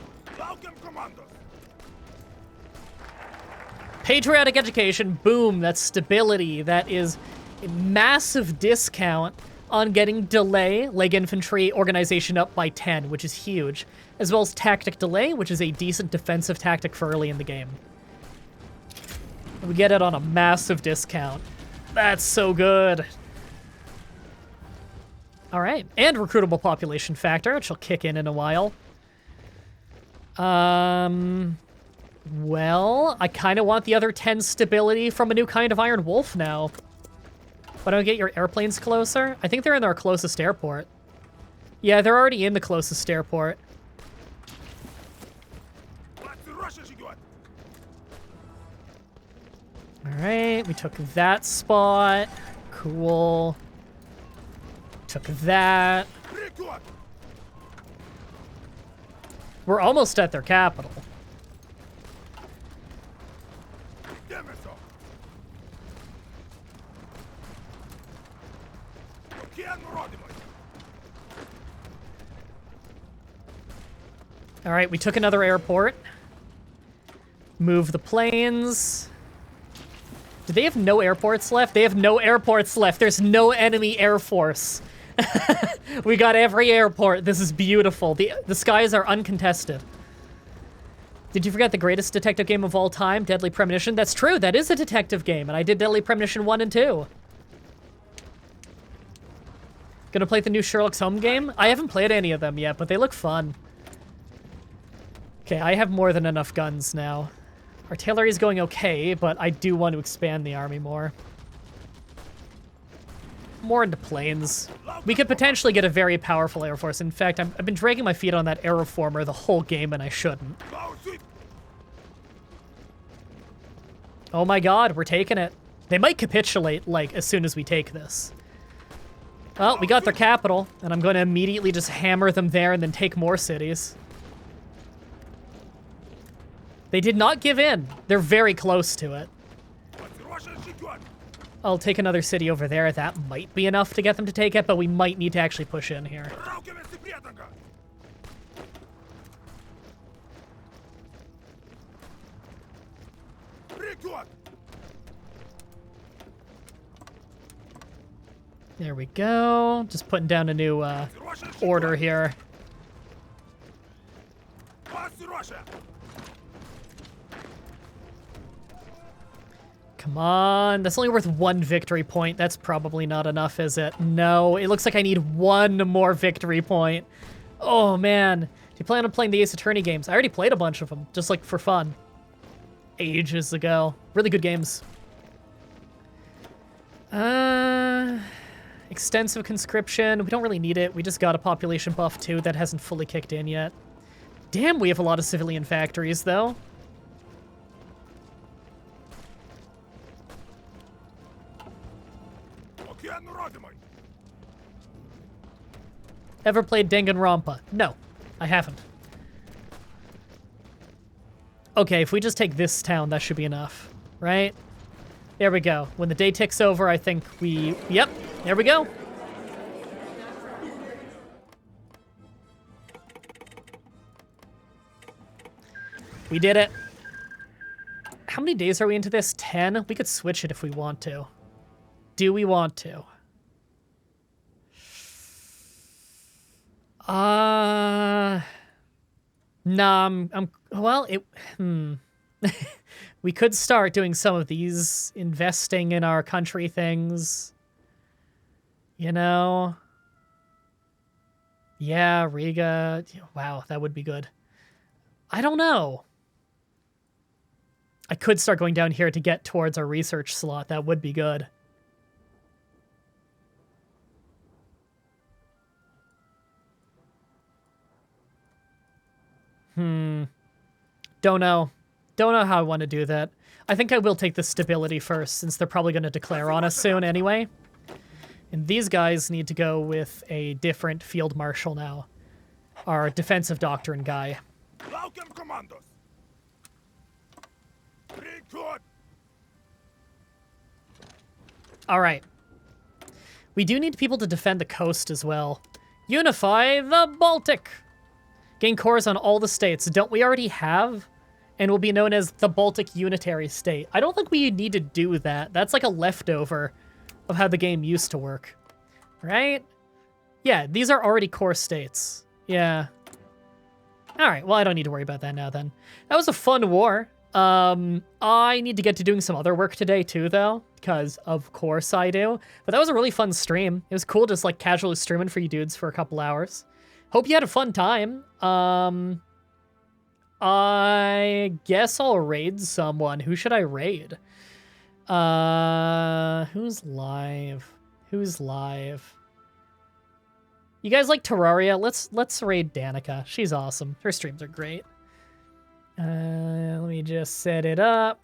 Patriotic education, boom, that's stability. That is a massive discount on getting delay, leg infantry organization up by 10, which is huge, as well as tactic delay, which is a decent defensive tactic for early in the game. We get it on a massive discount. That's so good. All right, and recruitable population factor, which will kick in a while. Well, I kind of want the other 10 stability from a new kind of Iron Wolf now. Why don't I get your airplanes closer? I think they're in our closest airport. Yeah, they're already in the closest airport. All right, we took that spot. Cool. Took that. We're almost at their capital. All right, we took another airport. Move the planes. Do they have no airports left? They have no airports left. There's no enemy air force. We got every airport. This is beautiful. The skies are uncontested. Did you forget the greatest detective game of all time, Deadly Premonition? That's true. That is a detective game, and I did Deadly Premonition 1 and 2. Gonna play the new Sherlock's Holmes game? I haven't played any of them yet, but they look fun. Okay, I have more than enough guns now. Artillery's going okay, but I do want to expand the army more. More into planes. We could potentially get a very powerful air force. In fact, I've been dragging my feet on that aeroformer the whole game, and I shouldn't. Oh my god, we're taking it. They might capitulate, like, as soon as we take this. Well, we got their capital, and I'm going to immediately just hammer them there and then take more cities. They did not give in. They're very close to it. I'll take another city over there. That might be enough to get them to take it, but we might need to actually push in here. There we go. Just putting down a new order here. Come on. That's only worth 1 victory point. That's probably not enough, is it? No, it looks like I need 1 more victory point. Oh, man. Do you plan on playing the Ace Attorney games? I already played a bunch of them, just like for fun. Ages ago. Really good games. Extensive conscription. We don't really need it. We just got a population buff, too, that hasn't fully kicked in yet. Damn, we have a lot of civilian factories, though. Ever played Danganronpa? No, I haven't. Okay, if we just take this town, that should be enough, right? There we go. When the day ticks over, I think we... Yep, there we go. We did it. How many days are we into this? 10? We could switch it if we want to. Do we want to? Nah, well, we could start doing some of these, investing in our country things. You know? Yeah, Riga. Wow, that would be good. I don't know. I could start going down here to get towards our research slot. That would be good. Don't know. Don't know how I want to do that. I think I will take the stability first, since they're probably going to declare on us soon anyway. And these guys need to go with a different field marshal now. Our defensive doctrine guy. All right. We do need people to defend the coast as well. Unify the Baltic! Gain cores on all the states. Don't we already have? And will be known as the Baltic Unitary State. I don't think we need to do that. That's like a leftover of how the game used to work. right? Yeah, these are already core states. Yeah. All right, well, I don't need to worry about that now then. That was a fun war. I need to get to doing some other work today too, though, because of course I do. But that was a really fun stream. It was cool just like casually streaming for you dudes for a couple hours. Hope you had a fun time. I guess I'll raid someone. Who should I raid? Who's live? Who's live? You guys like Terraria? Let's raid Danica. She's awesome. Her streams are great. Let me just set it up.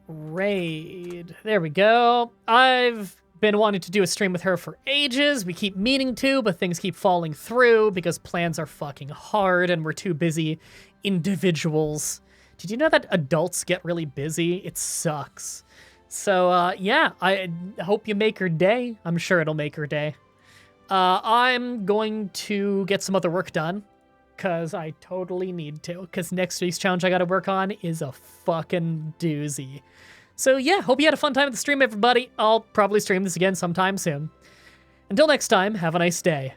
Raid. There we go. I've been wanting to do a stream with her for ages. We keep meaning to, but things keep falling through because plans are fucking hard and we're too busy individuals. Did you know that adults get really busy? It sucks. So, yeah, I hope you make her day. I'm sure it'll make her day. I'm going to get some other work done, because I totally need to, because next week's challenge I gotta work on is a fucking doozy. So, yeah, hope you had a fun time at the stream, everybody. I'll probably stream this again sometime soon. Until next time, have a nice day.